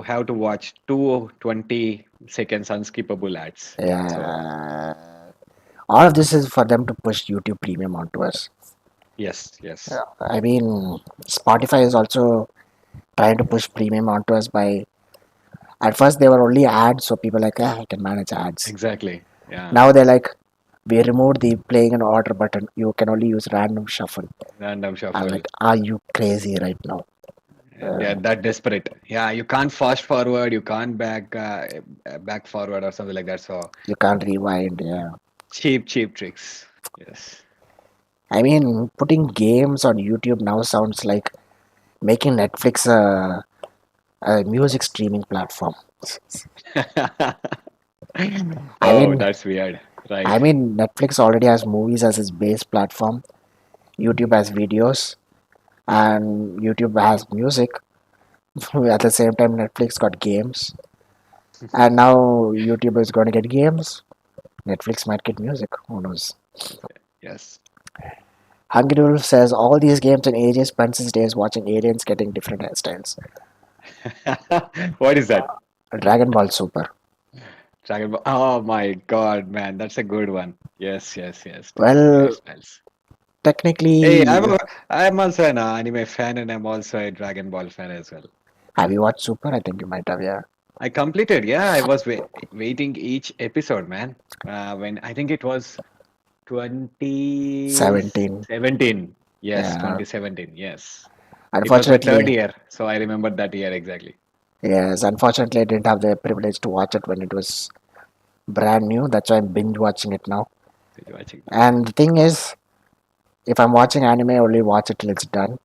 S2: have to watch 2 20 seconds unskippable ads. So
S1: Yeah, all of this is for them to push YouTube Premium onto us.
S2: yes, yes.
S1: I mean, Spotify is also trying to push Premium onto us by. At first, they were only ads, so people like, I can manage ads.
S2: Exactly. Yeah.
S1: Now they're like, we removed the playing an order button. You can only use random shuffle.
S2: Random
S1: I'm
S2: shuffle.
S1: like, are you crazy right now?
S2: They're that desperate. Yeah, you can't fast forward, you can't back forward or something like that. So
S1: You can't rewind. Yeah.
S2: cheap tricks. Yes.
S1: I mean, putting games on YouTube now sounds like making Netflix a music streaming platform. I
S2: Oh,
S1: mean,
S2: that's weird. Right.
S1: I mean, Netflix already has movies as its base platform. YouTube has videos, and YouTube has music. At the same time, Netflix got games, and now YouTube is going to get games. Netflix might get music. Who knows?
S2: Yes.
S1: Hungry Wolf says all these games and AJ spends his days watching aliens getting different hairstyles.
S2: What is that?
S1: Dragon Ball Super.
S2: Dragon Ball. Oh my God, man, that's a good one. Yes, yes, yes. Different
S1: Well,
S2: hairstyles. Hey,
S1: technically,
S2: I'm also an anime fan and I'm also a Dragon Ball fan as well.
S1: have you watched Super? I think you might have, yeah.
S2: I completed, yeah, I was waiting each episode, man. When I think it was
S1: 17.
S2: 2017. Yes,
S1: Yeah.
S2: 2017. Yes. It was my third
S1: Unfortunately,
S2: year, so I remember that year exactly.
S1: yes, unfortunately, I didn't have the privilege to watch it when it was brand new. That's why I'm binge watching it now.
S2: Did you watching?
S1: And the thing is, if I'm watching anime, I only watch it till it's done.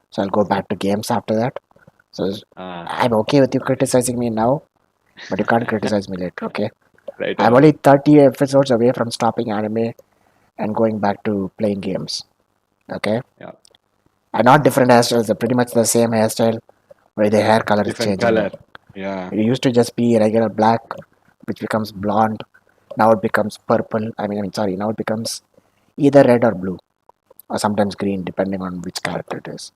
S1: So I'll go back to games after that. So
S2: Ah,
S1: I'm okay with you criticizing me now, but you can't criticize me later, okay?
S2: right
S1: I'm
S2: on.
S1: only 30 episodes away from stopping anime and going back to playing games, okay?
S2: Yeah,
S1: And not different hairstyles, they're pretty much the same hairstyle, where the hair color is
S2: different
S1: changing.
S2: color. Yeah.
S1: It used to just be regular black, which becomes blonde. Now it becomes purple. Sorry, now it becomes either red or blue, or sometimes green, depending on which character it is.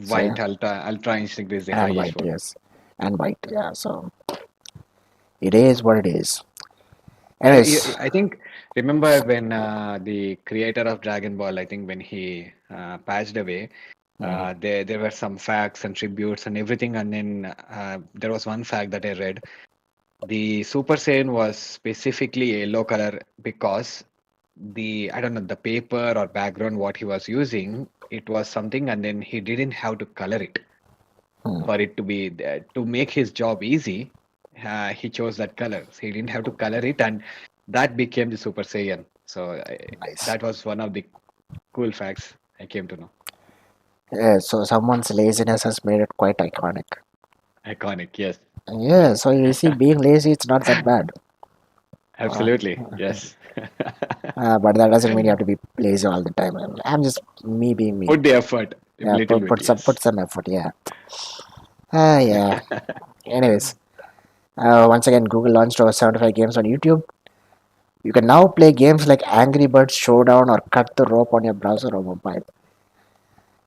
S1: So yeah,
S2: White ultra instinct is the
S1: and
S2: highest
S1: white,
S2: one.
S1: yes, and white, yeah. So it is what it is.
S2: I
S1: Anyways,
S2: I think remember when the creator of Dragon Ball, I think when he passed away,
S1: mhm,
S2: there were some facts and tributes and everything, and then there was one fact that I read. The Super Saiyan was specifically yellow color because I don't know, the paper or background what he was using, it was something, and then he didn't have to color it
S1: hmm,
S2: for it to be there. To make his job easy, he chose that color. So he didn't have to color it, and that became the Super Saiyan. So
S1: nice.
S2: that was one of the cool facts I came to know.
S1: Yeah, so someone's laziness has made it quite iconic.
S2: Iconic, yes.
S1: Yeah, so you see, being lazy, it's not that bad. Uh,
S2: Absolutely. Yes.
S1: but that doesn't mean you have to be lazy all the time. I'm just me being me.
S2: Put the effort a
S1: Yeah,
S2: little
S1: put
S2: bit.
S1: put some put
S2: Yes.
S1: some effort. Yeah. Yeah. Anyways, once again, Google launched over 75 games on YouTube. You can now play games like Angry Birds Showdown or Cut the Rope on your browser or mobile.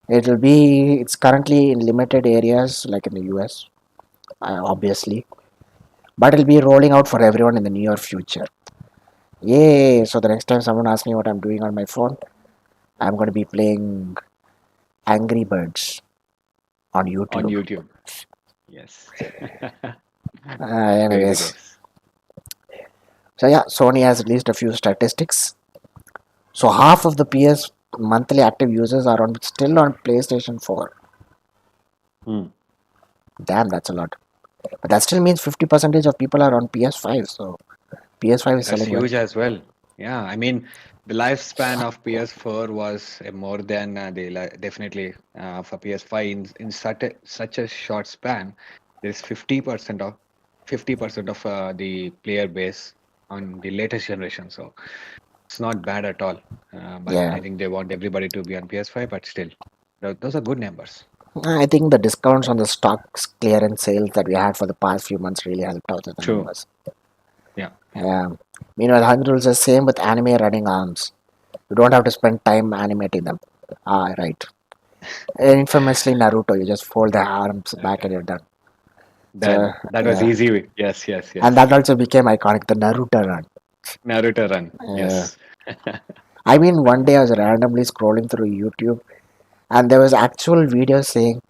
S1: It's currently in limited areas like in the US, obviously, but it'll be rolling out for everyone in the near future. Yay! So the next time someone asks me what I'm doing on my phone, I'm going to be playing Angry Birds on
S2: On
S1: YouTube.
S2: YouTube. Yes. Crazy
S1: Anyways,
S2: days.
S1: so yeah, Sony has released a few statistics. So half of the PS monthly active users are still on PlayStation 4.
S2: Hmm.
S1: Damn, that's a lot. But that still means 50% of people are on PS5. So PS5 is
S2: That's
S1: selling well.
S2: huge as well. Yeah, I mean, the lifespan of PS4 was more than definitely for PS5 in such a short span. There's 50% of the player base on the latest generation, so it's not bad at all. But
S1: Yeah,
S2: I think they want everybody to be on PS5, but still, those are good numbers.
S1: I think the discounts on the stocks clearance sales that we had for the past few months really helped out with the
S2: True.
S1: numbers.
S2: Yeah.
S1: Meanwhile, Hunger rules the same with anime running arms. You don't have to spend time animating them. Ah, right. Infamously, Naruto, you just fold the arms back and you're done. So,
S2: That was
S1: yeah.
S2: easy. Yes, yes,
S1: And
S2: yes.
S1: that also became iconic, the Naruto run.
S2: Naruto run.
S1: Uh,
S2: Yes.
S1: I mean, one day I was randomly scrolling through YouTube and there was actual video saying,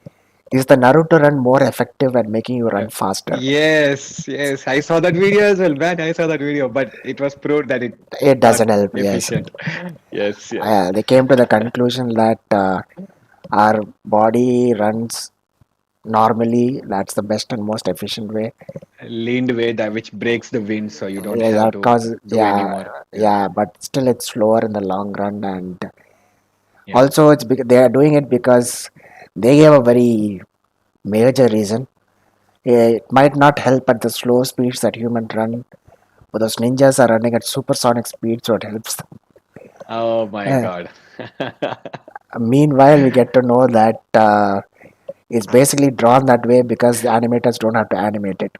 S1: is the Naruto run more effective at making you run faster?
S2: Yes, yes. I saw that video as well, man. I saw that video, but it was proved that it's
S1: It
S2: not
S1: doesn't help, yes.
S2: efficient. Yes, yes.
S1: They came to the conclusion that our body runs normally, that's the best and most efficient way.
S2: Leaned way that which breaks the wind, so you don't
S1: Yeah,
S2: have
S1: that
S2: to
S1: causes,
S2: do
S1: yeah,
S2: anymore. Yeah,
S1: yeah, but still it's slower in the long run. And
S2: yeah.
S1: also, it's because they are doing it because they gave a very major reason. It might not help at the slow speeds that humans run, but those ninjas are running at supersonic speed, so it helps them.
S2: Oh my
S1: Uh,
S2: God.
S1: Meanwhile, we get to know that it's basically drawn that way because the animators don't have to animate it.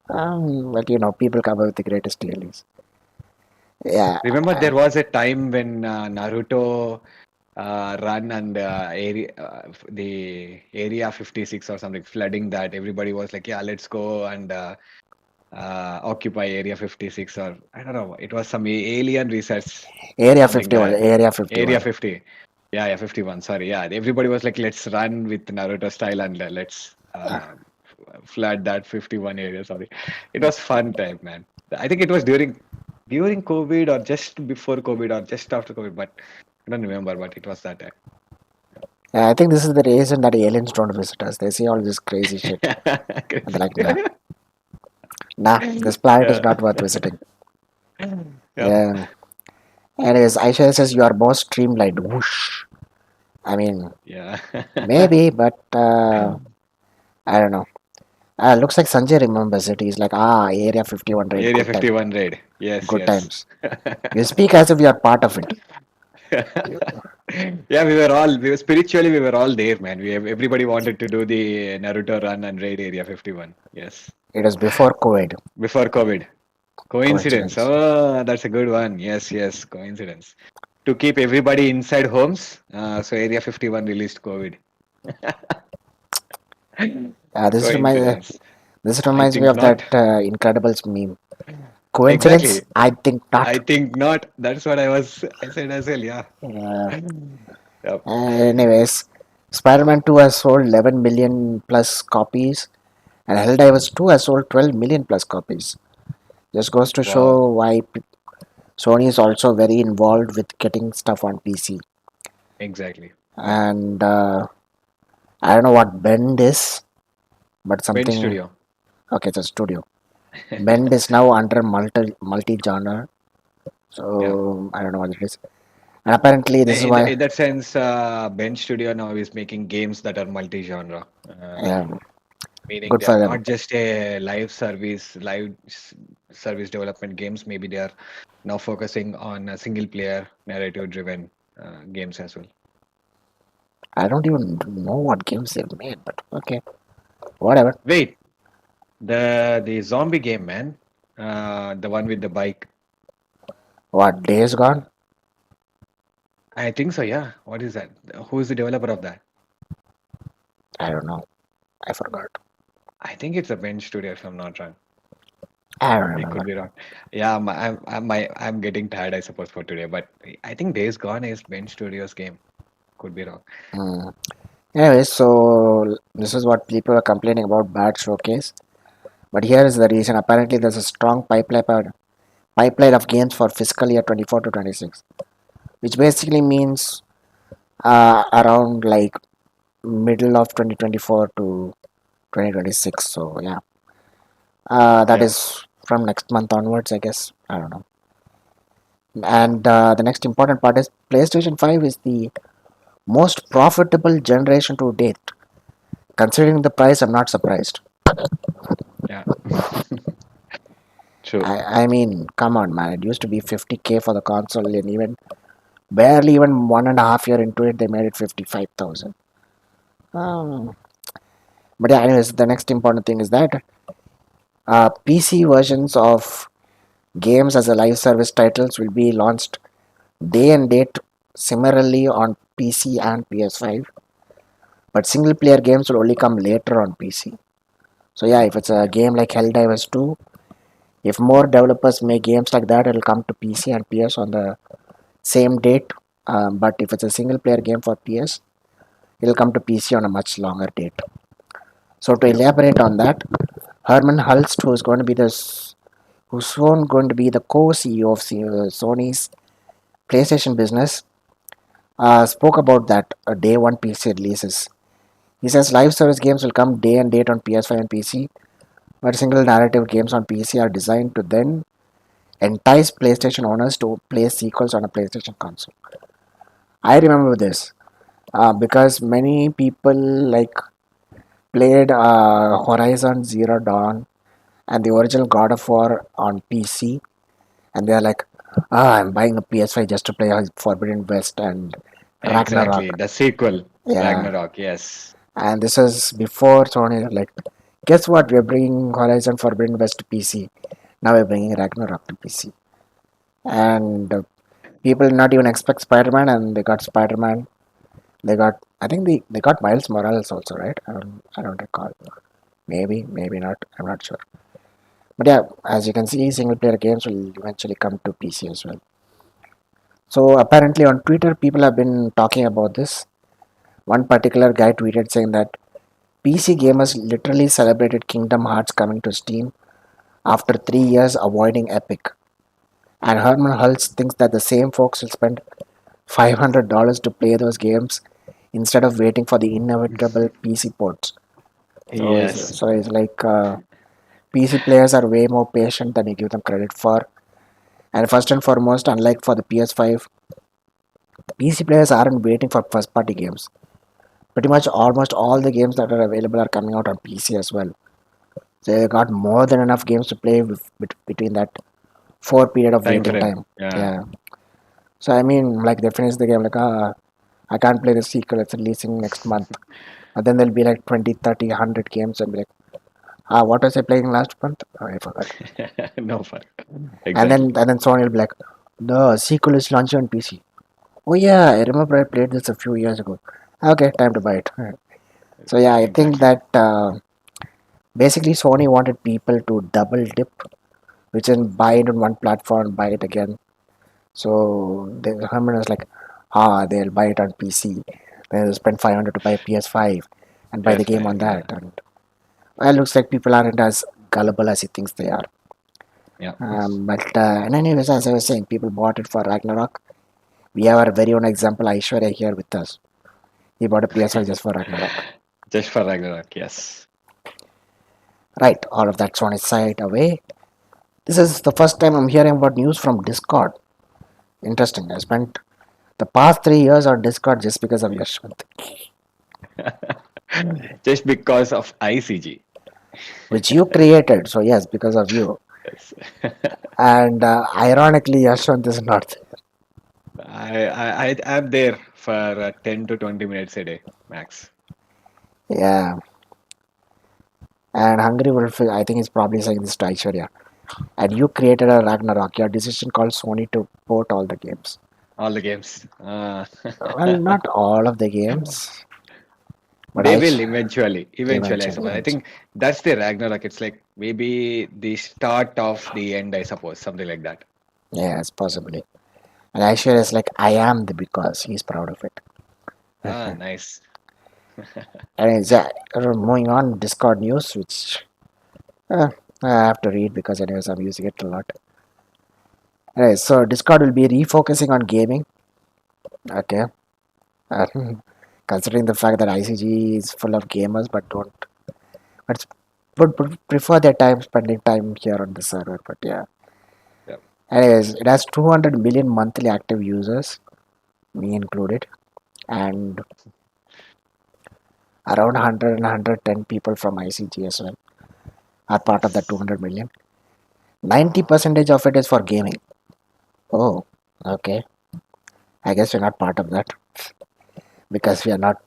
S1: But people come up with the greatest theories. Yeah,
S2: Remember, there was a time when Naruto run and the area 56 or something flooding that everybody was like, yeah, let's go and occupy area 56 or I don't know. It was some alien research
S1: Area
S2: something
S1: 51,
S2: that
S1: Area
S2: area
S1: 51.
S2: 50. Yeah, yeah, 51. Sorry. Yeah, everybody was like, let's run with Naruto style and let's flood that 51 area. Sorry. It was fun time, man. I think it was during COVID or just before COVID or just after COVID, but I don't remember, but it was that time.
S1: I think this is the reason that aliens don't visit us. They see all this crazy shit. And they're
S2: Crazy.
S1: like, nah, this planet is
S2: Yeah.
S1: not worth visiting.
S2: Yep.
S1: Yeah. Anyways, Aisha says you are more streamlined. Whoosh. I mean,
S2: Yeah.
S1: maybe, but I don't know. Looks like Sanjay remembers it. He's like, Area 51 raid,
S2: Area
S1: good time,
S2: 51 raid. Yes,
S1: good
S2: yes.
S1: times. You speak as if you are part of it.
S2: Yeah, we were spiritually, we were all there, man. Everybody wanted to do the Naruto run and raid Area 51. Yes.
S1: It was before COVID.
S2: Before COVID. Coincidence.
S1: Coincidence.
S2: Oh, that's a good one. Yes, yes, coincidence. To keep everybody inside homes, so Area 51 released COVID.
S1: Uh, this reminds
S2: Coincidence.
S1: this
S2: I
S1: reminds me
S2: think
S1: of that
S2: not.
S1: Incredibles meme. Coincidence?
S2: Exactly.
S1: I think
S2: I
S1: not.
S2: think not. That's what I said as well. Yeah.
S1: Uh,
S2: Yep.
S1: Anyways, Spider-Man 2 has sold 11 million plus copies, and Helldivers 2 has sold 12 million plus copies. Just goes to
S2: Wow.
S1: show why Sony is also very involved with getting stuff on PC.
S2: Exactly. Yeah.
S1: And I don't know what Bend is, but
S2: Bench
S1: something.
S2: Studio.
S1: Okay, it's a studio. Bend is now under multi genre,
S2: Yeah.
S1: so I don't know what it is. And apparently, this is why.
S2: In that sense, Bench Studio now is making games that are multi-genre,
S1: Yeah,
S2: meaning
S1: good
S2: they are
S1: for them.
S2: not just a live service, service development games. Maybe they are now focusing on single player narrative driven games as well.
S1: I don't even know what games they've made, but okay, whatever.
S2: Wait, the zombie game, man. The one with the bike.
S1: What, Days Gone?
S2: I think so, yeah. What is that? Who is the developer of that?
S1: I don't know. I forgot.
S2: I think it's a Bench Studio, if I'm not wrong.
S1: I don't
S2: I could
S1: remember.
S2: be wrong. Yeah, I'm getting tired, I suppose, for today. But I think Days Gone is Bench Studio's game. Could be wrong.
S1: Hmm. Anyways, so this is what people are complaining about bad showcase. But here is the reason. Apparently, there's a strong pipeline of games for fiscal year 24 to 26, which basically means around like middle of 2024 to 2026. So yeah, that
S2: Yeah,
S1: is from next month onwards, I guess. I don't know. And the next important part is PlayStation 5 is the most profitable generation to date. Considering the price, I'm not surprised.
S2: yeah. True.
S1: I mean, come on, man. It used to be 50K for the console, and even barely even 1.5 year into it, they made it 55,000. Um, but yeah, anyways, the next important thing is that PC versions of games as a live service titles will be launched day and date similarly on PC and PS5, but single player games will only come later on PC. So yeah, if it's a game like Helldivers 2, if more developers make games like that, it'll come to PC and PS on the same date. But if it's a single player game for PS, it'll come to PC on a much longer date. So to
S2: Yep.
S1: elaborate on that, Herman Hulst, who's soon going to be the co-CEO of Sony's PlayStation business, spoke about that day one PC releases. He says live service games will come day and date on PS5 and PC, but single narrative games on PC are designed to then entice PlayStation owners to play sequels on a PlayStation console. I remember this because many people like played Horizon Zero Dawn and the original God of War on PC, and they're like, I'm buying a PS5 just to play Forbidden West and
S2: Exactly.
S1: Ragnarok.
S2: The sequel,
S1: Yeah,
S2: Ragnarok. Yes.
S1: and this is before Sony like, guess what? We're bringing Horizon Forbidden West to PC. Now we're bringing Ragnarok to PC, and people did not even expect Spider-Man, and they got Spider-Man. They got, I think they got Miles Morales also, right? I don't recall. Maybe not. I'm not sure. But yeah, as you can see, single player games will eventually come to PC as well. So apparently on Twitter, people have been talking about this. One particular guy tweeted saying that PC gamers literally celebrated Kingdom Hearts coming to Steam after 3 years avoiding Epic. And Herman Hulse thinks that the same folks will spend $500 to play those games instead of waiting for the inevitable PC ports.
S2: Yes.
S1: So it's like PC players are way more patient than you give them credit for. And first and foremost, unlike for the PS5, PC players aren't waiting for first party games. Pretty much almost all the games that are available are coming out on PC as well. So they got more than enough games to play between that 4 period of
S2: Time
S1: waiting
S2: frame.
S1: time.
S2: Yeah.
S1: Yeah. So I mean, like they finish the game like, I can't play the sequel. It's releasing next month. But then there'll be like 20, 30, 100 games and be like, what was I playing last month? Oh, I forgot.
S2: No fun. Exactly.
S1: And then Sony will be like, the sequel is launching on PC. Oh yeah, I remember I played this a few years ago. Okay, time to buy it. So yeah, I think
S2: Exactly.
S1: that basically Sony wanted people to double dip, which is buy it on one platform, buy it again. So the Herman was like, they'll buy it on PC. They'll spend 500 to buy PS5 and buy the game on
S2: PS5.
S1: that.
S2: Yeah.
S1: And well, it looks like people aren't as gullible as he thinks they are.
S2: Yeah.
S1: But and anyways, as I was saying, people bought it for Ragnarok. We have our very own example, Aishwarya, here with us. He bought a PS5 just for Ragnarok.
S2: Just for Ragnarok. Yes.
S1: Right, all of that's on his side away. This is the first time I'm hearing about news from Discord. Interesting. I spent the past 3 years on Discord just because of Yesvanth,
S2: Just because of ICG.
S1: which you created. So yes, because of you.
S2: Yes.
S1: And ironically, Yashwant is not there.
S2: I'm there for 10 to 20 minutes a day, max.
S1: Yeah, and Hungry Wolf, I think, is probably saying this to Aishwarya. And you created a Ragnarok. Your decision called Sony to port all the games.
S2: All the games.
S1: Well, not all of the games, but
S2: They
S1: I
S2: will eventually. Eventually, I
S1: eventually,
S2: suppose. I
S1: eventually.
S2: think that's the Ragnarok. It's like maybe the start of the end, I suppose. Something like that.
S1: Yes, possibly. And Aishwarya is like, I am the because he's proud of it.
S2: Ah, nice.
S1: And it's, moving on, Discord news, which uh, I have to read because anyways I'm using it a lot. Anyway, so Discord will be refocusing on gaming. Okay. Uh, considering the fact that ICG is full of gamers, but would prefer their time spending time here on the server. But yeah.
S2: Yeah.
S1: Anyways, it has 200 million monthly active users, me included, and around 100 and 110 people from ICG as well are part of that
S2: Yes.
S1: 200 million. 90% of it is for gaming. Oh, okay. I guess we're not part of that because we are not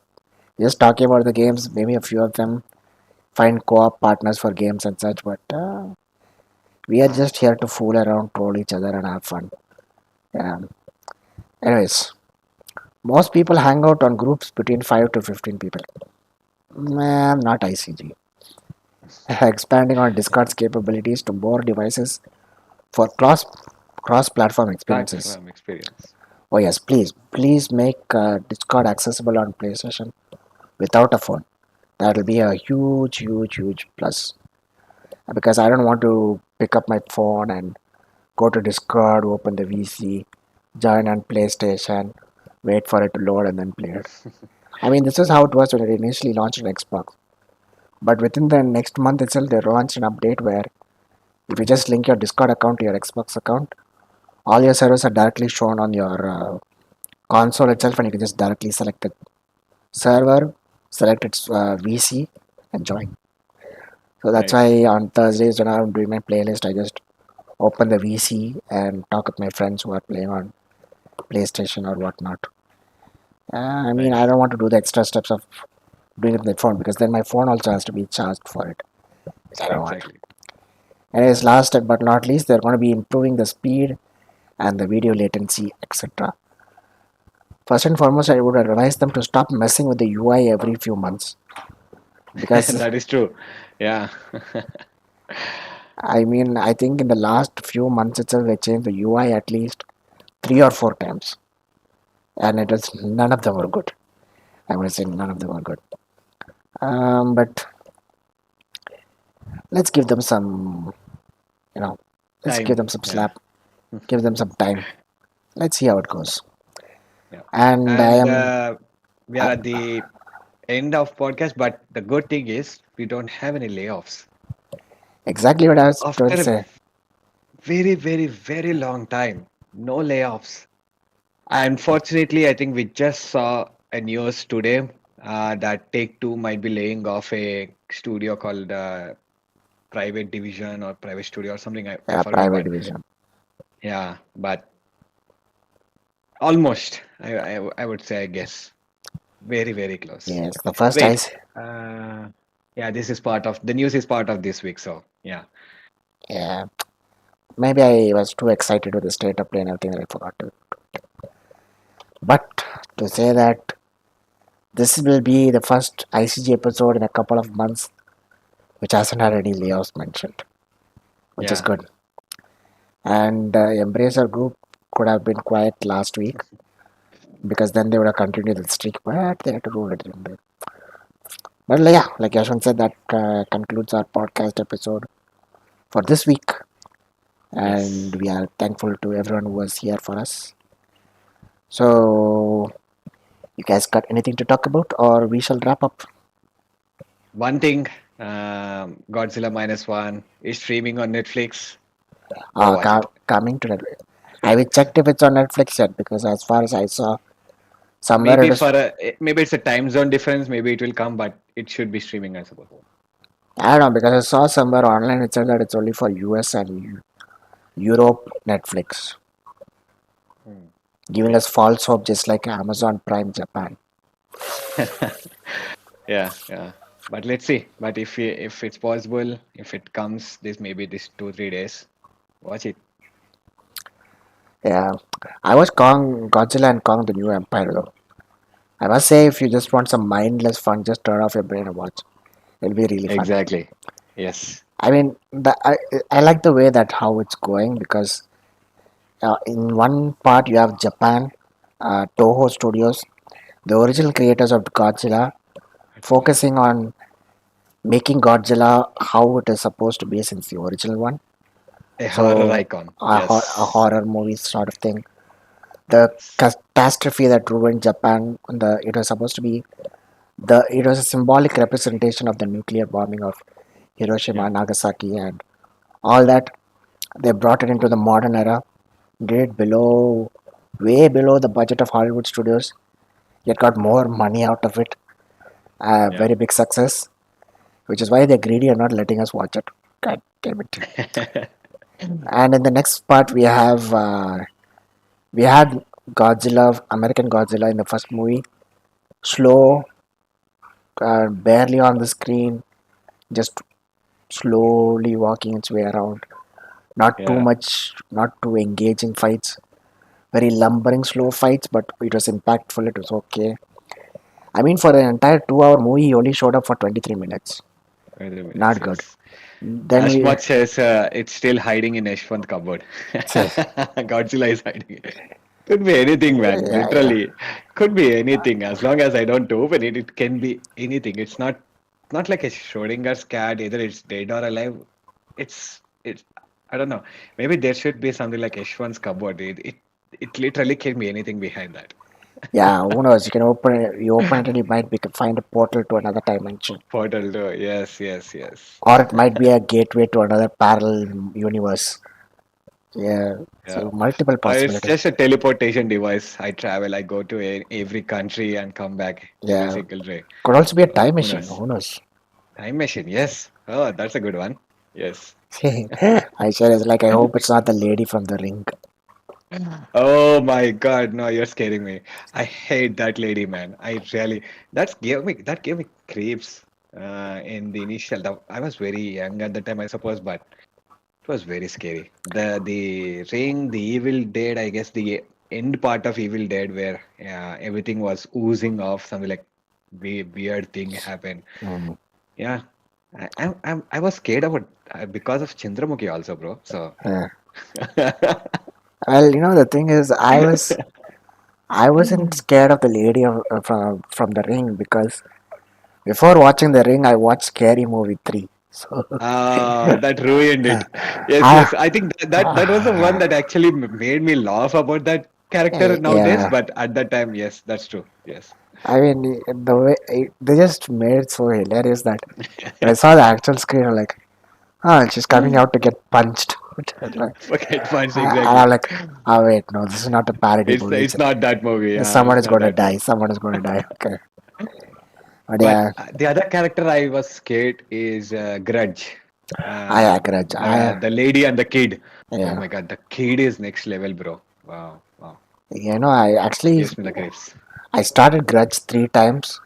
S1: just talking about the games. Maybe a few of them find co-op partners for games and such, but we are just here to fool around, troll each other, and have fun. Yeah. Anyways, most people hang out on groups between 5 to 15 people. Man, not ICG. Expanding on Discord's capabilities to more devices for cross platform experiences.
S2: Platform experience.
S1: Oh yes, please make Discord accessible on PlayStation without a phone. That will be a huge plus. Because I don't want to pick up my phone and go to Discord, open the VC, join on PlayStation, wait for it to load and then play it. I mean, this is how it was when it initially launched on Xbox. But within the next month itself, they launched an update where if you just link your Discord account to your Xbox account, all your servers are directly shown on your console itself, and you can just directly select the server, select its VC, and join. So that's
S2: Nice.
S1: why on Thursdays when I'm doing my playlist, I just open the VC and talk with my friends who are playing on PlayStation or whatnot. I mean, I
S2: Nice.
S1: don't want to do the extra steps of doing it with my phone because then my phone also has to be charged for it, which I don't want.
S2: Exactly.
S1: Anyways, last but not least, they're going to be improving the speed and the video latency, etc. First and foremost, I would advise them to stop messing with the UI every few months because
S2: That is true. Yeah.
S1: I mean, I think in the last few months itself, they changed the UI at least 3 or 4 times, and it was none of them were good. I want to say none of them were good. But let's give them some, you know, let's give
S2: Time.
S1: them some
S2: Yeah.
S1: slap, give them some time. Let's see how it goes.
S2: Yeah.
S1: And I
S2: And
S1: am
S2: we are
S1: uh,
S2: at the end of podcast, but the good thing is we don't have any layoffs.
S1: exactly what I was going to
S2: After a
S1: say.
S2: very long time, no layoffs. Unfortunately, I think we just saw a news today that Take Two might be laying off a studio called Private Division or Private Studio or something. I forgot,
S1: Private
S2: but
S1: division.
S2: yeah, but almost. I would say, I guess, very close.
S1: Yes, the first
S2: Wait,
S1: ice.
S2: yeah, this is part of the news is part of this week, so yeah.
S1: Yeah, maybe I was too excited with the state of play and everything that I forgot to. But to say that this will be the first ICG episode in a couple of months which hasn't had any layoffs mentioned, which is
S2: Yeah.
S1: good. And Embracer Group could have been quiet last week because then they would have continued the streak, but they had to roll it in there. But yeah, like Yashwant said, that concludes our podcast episode for this week. And
S2: Yes.
S1: we are thankful to everyone who was here for us. So, you guys got anything to talk about, or we shall wrap up?
S2: One thing, Godzilla minus one is streaming on Netflix. Go
S1: Uh,
S2: watch it.
S1: coming to Netflix. I will check if it's on Netflix yet because as far as I saw, somewhere it
S2: Maybe
S1: is.
S2: maybe it's a time zone difference. Maybe it will come, but it should be streaming, I suppose.
S1: I don't know because I saw somewhere online it said that it's only for US and Europe Netflix,
S2: Hmm.
S1: giving us false hope just like Amazon Prime Japan.
S2: Yeah, yeah. But let's see. But if it's possible, if it comes this maybe this 2 3 days, watch it.
S1: Yeah, I was Kong, Godzilla and Kong the New Empire though. I must say, if you just want some mindless fun, just turn off your brain and watch. It'll be really fun.
S2: Exactly. Yes.
S1: I mean, I like the way that how it's going because in one part you have Japan, Toho Studios, the original creators of Godzilla,
S2: Godzilla.
S1: focusing on making Godzilla how it is supposed to be since the original one.
S2: A horror
S1: So
S2: icon.
S1: a
S2: Yes.
S1: horror movie sort of thing. The catastrophe that ruined Japan, it was supposed to be it was a symbolic representation of the nuclear bombing of Hiroshima
S2: Yeah.
S1: and Nagasaki and all that. They brought it into the modern era, did it below, way below the budget of Hollywood studios, yet got more money out of it.
S2: Yeah.
S1: Very big success, which is why they're greedy and not letting us watch it. God damn it. And in the next part, we had Godzilla, American Godzilla in the first movie, slow, barely on the screen, just slowly walking its way around. Not too
S2: Yeah.
S1: much, not too engaging fights. Very lumbering, slow fights, but it was impactful. It was okay. I mean, for an entire 2 hour movie, he only showed up for 23 minutes.
S2: 20 minutes.
S1: Not good.
S2: Yes.
S1: Then
S2: As
S1: we
S2: much as it's still hiding in Yesvanth cupboard.
S1: say,
S2: Godzilla is hiding it. Could be anything, man.
S1: yeah, yeah,
S2: Literally, could be anything. As long as I don't open it, it can be anything. It's not like a Schrodinger's cat. Either it's dead or alive. It's. I don't know. Maybe there should be something like Yeshwan's cupboard. It literally can be anything behind that.
S1: yeah. Who knows? You can open it. You open it, and you might find a portal to another dimension,
S2: Portal door. Yes, yes, yes.
S1: or it might be a gateway to another parallel universe. Yeah.
S2: Yeah.
S1: So multiple
S2: Or it's
S1: possibilities.
S2: just a teleportation device. I travel, I go to every country and come back in a
S1: Yeah.
S2: single day.
S1: Could also be a time
S2: Who
S1: machine.
S2: knows?
S1: Who knows?
S2: Time machine, yes. Oh, that's a good one. Yes.
S1: I said it's like I hope it's not the lady from the ring.
S2: Oh my God, no, you're scaring me. I hate that lady, man. I really that gave me creeps in the initial. I was very young at the time, I suppose, but it was very scary. The ring, the Evil Dead, I guess the end part of Evil Dead where everything was oozing off, something like weird thing happened.
S1: Mm.
S2: Yeah, I was scared about because of Chandramukhi also, bro. So
S1: Yeah. Well, the thing is, I wasn't scared of the lady from the ring because before watching the ring, I watched Scary Movie 3. So
S2: that ruined it. Yes,
S1: I
S2: yes. I think that was the one that actually made me laugh about that character nowadays.
S1: yeah,
S2: But at that time, yes, that's true. Yes.
S1: I mean the way they just made it so hilarious that when I saw the actual screen, I'm like, oh, she's coming out to get punched. And
S2: Forget punch
S1: I'm
S2: exactly.
S1: like, oh wait, no, this is not a parody
S2: It's
S1: movie.
S2: it's not that movie. Yeah,
S1: Someone
S2: it's
S1: is
S2: not
S1: going to
S2: that
S1: die.
S2: movie.
S1: Someone is going to die. Okay, but
S2: But
S1: yeah,
S2: the other character I was scared is Grudge.
S1: I agree.
S2: The lady and the kid. Oh
S1: Yeah,
S2: my God, the kid is next level, bro. Wow, wow.
S1: I actually
S2: Gives me the creeps.
S1: I started Grudge 3 times,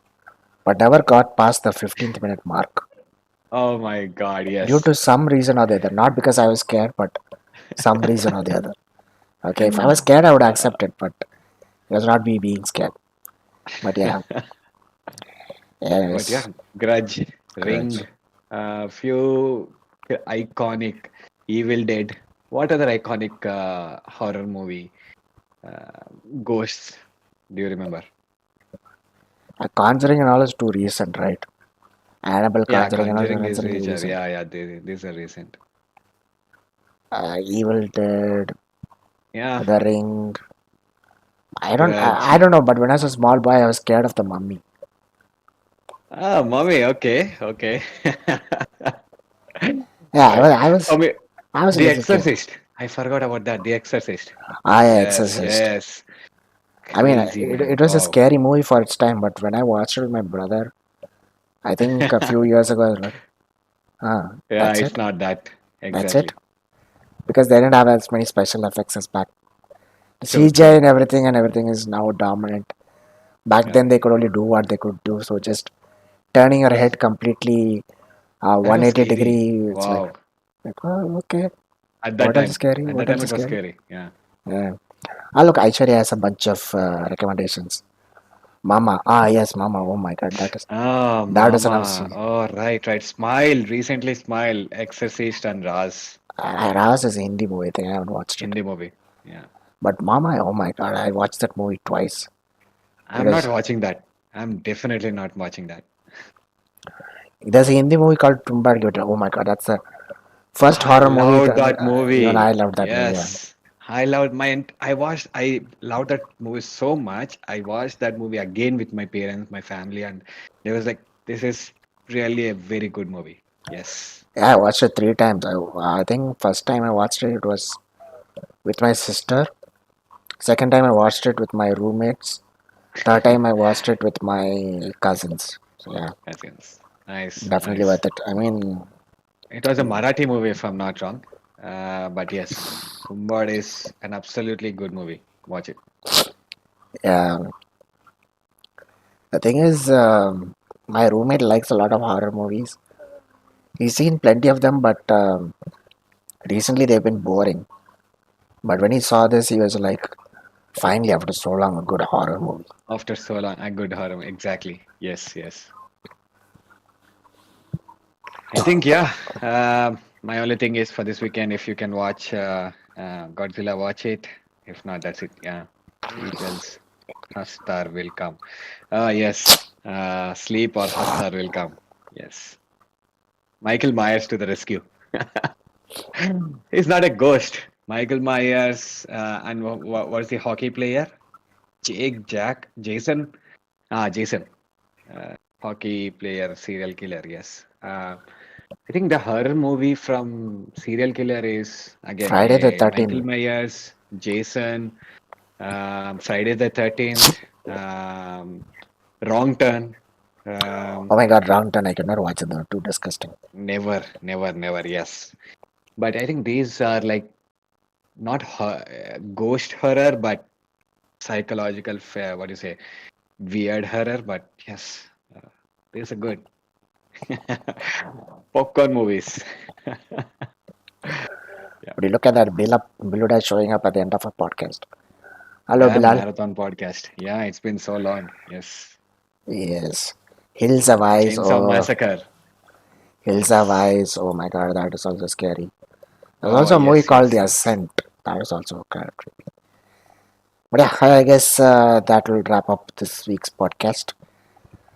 S1: but never got past the 15th minute mark
S2: Oh my God,
S1: due
S2: yes.
S1: to some reason or the other. Not because I was scared, but some reason or the other. Okay, if I was scared, I would
S2: Uh,
S1: accept it, but it was not me being scared. But yeah,
S2: but
S1: yes,
S2: yeah, Grudge,
S1: Grudge.
S2: Ring, few iconic Evil Dead. What other iconic horror movie? Uh, Ghosts. Do you remember?
S1: Conjuring and all is too recent, right? Annabelle
S2: Yeah,
S1: Conjuring and all
S2: Conjuring
S1: is
S2: is
S1: really
S2: recent.
S1: recent.
S2: Yeah, these are recent.
S1: Evil Dead,
S2: Yeah,
S1: The Ring. I
S2: Grudge.
S1: don't know, but when I was a small boy, I was scared of the mummy.
S2: Ah, Mommy. Okay, okay.
S1: Yeah,
S2: But Mommy,
S1: I was a
S2: The
S1: little kid.
S2: Exorcist. I forgot about that. The Exorcist.
S1: I
S2: Yes,
S1: Exorcist.
S2: yes.
S1: I mean,
S2: Crazy man.
S1: it was a
S2: Wow.
S1: scary movie for its time, but when I watched it with my brother, I think a few years ago, I was like,
S2: Yeah,
S1: That's
S2: it's
S1: it.
S2: not that
S1: That's it.
S2: exactly.
S1: Because they didn't have as many special effects as back. The
S2: True,
S1: CGI
S2: true.
S1: and everything is now dominant. Back
S2: Yeah,
S1: then they could only do what they could do. So just turning your head completely
S2: that was
S1: 180
S2: scary.
S1: degree, it's
S2: Wow.
S1: like oh, okay.
S2: At that
S1: What else is
S2: time,
S1: scary?
S2: at that
S1: What
S2: time
S1: else is
S2: it was
S1: scary?
S2: scary. Yeah.
S1: Yeah. Ah, look, Aishwarya has a bunch of recommendations. Mama. Ah, yes, Mama. Oh my God,
S2: Oh,
S1: that is another
S2: Mama.
S1: scene.
S2: Oh, right, right. Smile. Recently, Smile. Exorcist and Raz.
S1: Raz is a Hindi movie. I think I haven't watched it.
S2: Hindi movie. Yeah.
S1: But Mama, oh my God, I watched that movie twice
S2: I'm not
S1: because
S2: watching that. I'm definitely not watching that.
S1: there's a Hindi movie called Tumbar Gyota. Oh my God, that's the first
S2: I
S1: horror movie.
S2: loved that
S1: Even I
S2: movie.
S1: loved that movie. Yeah.
S2: Yes. I loved that movie so much. I watched that movie again with my parents, my family, and they was like, this is really a very good movie. Yes.
S1: Yeah, I watched it three times. I think first time I watched it, it was with my sister. Second time I watched it with my roommates. Third time I watched it with my cousins. So yeah,
S2: Cousins. Nice,
S1: definitely
S2: nice.
S1: worth it. I mean,
S2: It was a Marathi movie, if I'm not wrong. But yes, Tumbad is an absolutely good movie. Watch it.
S1: yeah. The thing is, my roommate likes a lot of horror movies. He's seen plenty of them, but recently they've been boring. But when he saw this, he was like, finally, after so long, a good horror movie.
S2: After so long, a good horror. Exactly. Yes, yes. I think, yeah. My only thing is for this weekend, if you can watch Godzilla, watch it. If not, that's it. Yeah. Sequels, Hastar will come. Yes. Sleep or Hastar will come. Yes. Michael Myers to the rescue. He's not a ghost. Michael Myers and what's the hockey player? Jason. Jason. Hockey player, serial killer. Yes. I think the horror movie from serial killer is again
S1: Friday the
S2: a Michael
S1: 13th.
S2: Myers, Jason, Friday the 13th, Wrong Turn.
S1: Oh
S2: Um,
S1: my god, Round 10, I cannot watch it, they're too disgusting.
S2: never, never, never. Yes. But I think these are like not ghost horror, but psychological, what do you say, weird horror. But yes, these are good. Popcorn movies. Yeah,
S1: But you look at that Bilal showing up at the end of a podcast. Hello,
S2: yeah,
S1: Bilal.
S2: marathon podcast. Yeah, it's been so long. Yes,
S1: Yes. Hills of Eyes,
S2: Chainsaw
S1: oh,
S2: Massacre.
S1: Hills of
S2: Yes.
S1: Eyes, oh my god, that is also scary. There's
S2: Oh,
S1: also a movie
S2: yes,
S1: called The
S2: yes, yes.
S1: Ascent. That is also kind of creepy. But yeah, I guess that will wrap up this week's podcast.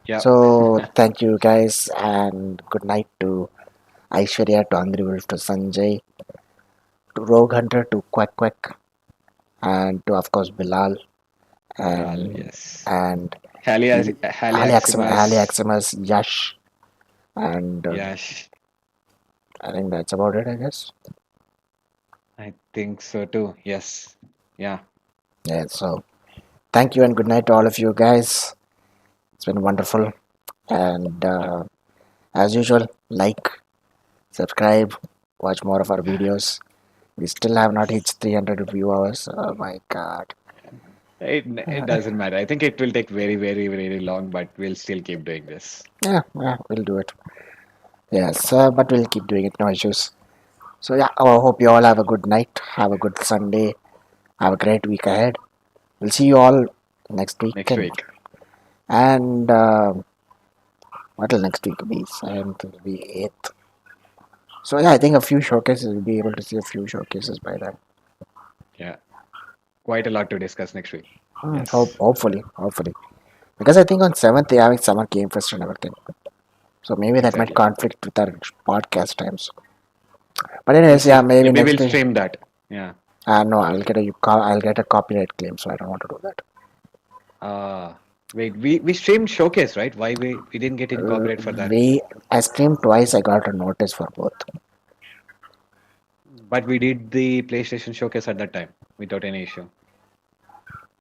S2: Yeah.
S1: So thank you guys and good night to Aishwarya, to Andri Wolf, to Sanjay, to Rogue Hunter, to Quack Quack, and to of course Bilal
S2: Bilal,
S1: and
S2: yes.
S1: and Ali
S2: Haliaximus.
S1: Aximus, Yash, and
S2: Yes,
S1: I think that's about it. I guess.
S2: I think so too. Yes. Yeah.
S1: Yeah. So thank you and good night to all of you guys. It's been wonderful, and
S2: Yeah.
S1: as usual, like, subscribe, watch more of our videos. We still have not
S2: Yes.
S1: reached 300 viewers. Oh my god.
S2: It doesn't matter. I think it will take very, very, very long, but we'll still keep doing this.
S1: Yeah, we'll do it. Yes, but we'll keep doing it, no issues. So, yeah, I hope you all have a good night, have a good Sunday, have a great week ahead. We'll see you all next
S2: Next
S1: weekend.
S2: week.
S1: And what will next week be? 7th will be 8th. So, yeah, I think a few showcases, we'll be able to see a few showcases by then.
S2: Yeah. Quite a lot to discuss next week.
S1: Hope,
S2: Yes.
S1: hopefully. Because I think on 7th they're having Summer Game Fest and everything. So maybe that might
S2: Exactly.
S1: conflict with our podcast times. But
S2: We'll
S1: anyways, yeah,
S2: see.
S1: maybe
S2: Maybe
S1: next
S2: we'll
S1: week.
S2: stream that. Yeah.
S1: No, I'll get a copyright claim, so I don't want to do that.
S2: Wait, we streamed Showcase, right? Why we didn't get
S1: Uh,
S2: incorporated for that?
S1: we I streamed twice. I got a notice for both.
S2: But we did the PlayStation Showcase at that time without any issue.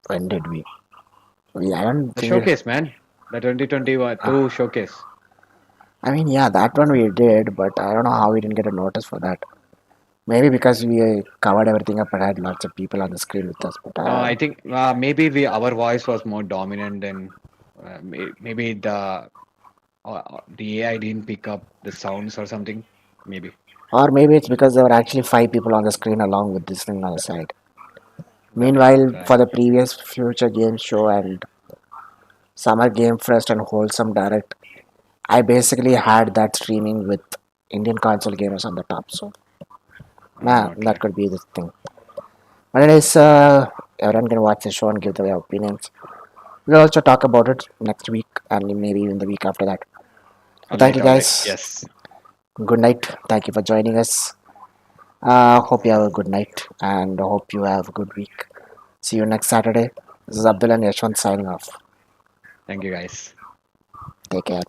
S1: When did we? I don't
S2: The
S1: think we.
S2: showcase, man. The 2022 showcase.
S1: I mean, yeah, that one we did, but I don't know how we didn't get a notice for that. Maybe because we covered everything up and had lots of people on the screen with us. But
S2: No, I think maybe we our voice was more dominant than maybe the AI didn't pick up the sounds or something. Maybe.
S1: or maybe it's because there were actually five people on the screen along with this thing on the side.
S2: Right,
S1: Meanwhile, for
S2: right.
S1: the previous Future Game Show and Summer Game Fest and Wholesome Direct, I basically had that streaming with Indian console gamers on the top. So, nah, that
S2: Okay.
S1: could be the thing. But anyways, everyone can watch the show and give their opinions. We'll also talk about it next week and maybe even the week after that. So,
S2: All
S1: thank
S2: right,
S1: you
S2: all right.
S1: guys.
S2: Yes.
S1: Good night. Thank you for joining us. Hope you have a good night and hope you have a good week. See you next Saturday. This is Abdul and Yeshwanth signing off.
S2: Thank you, guys.
S1: Take care.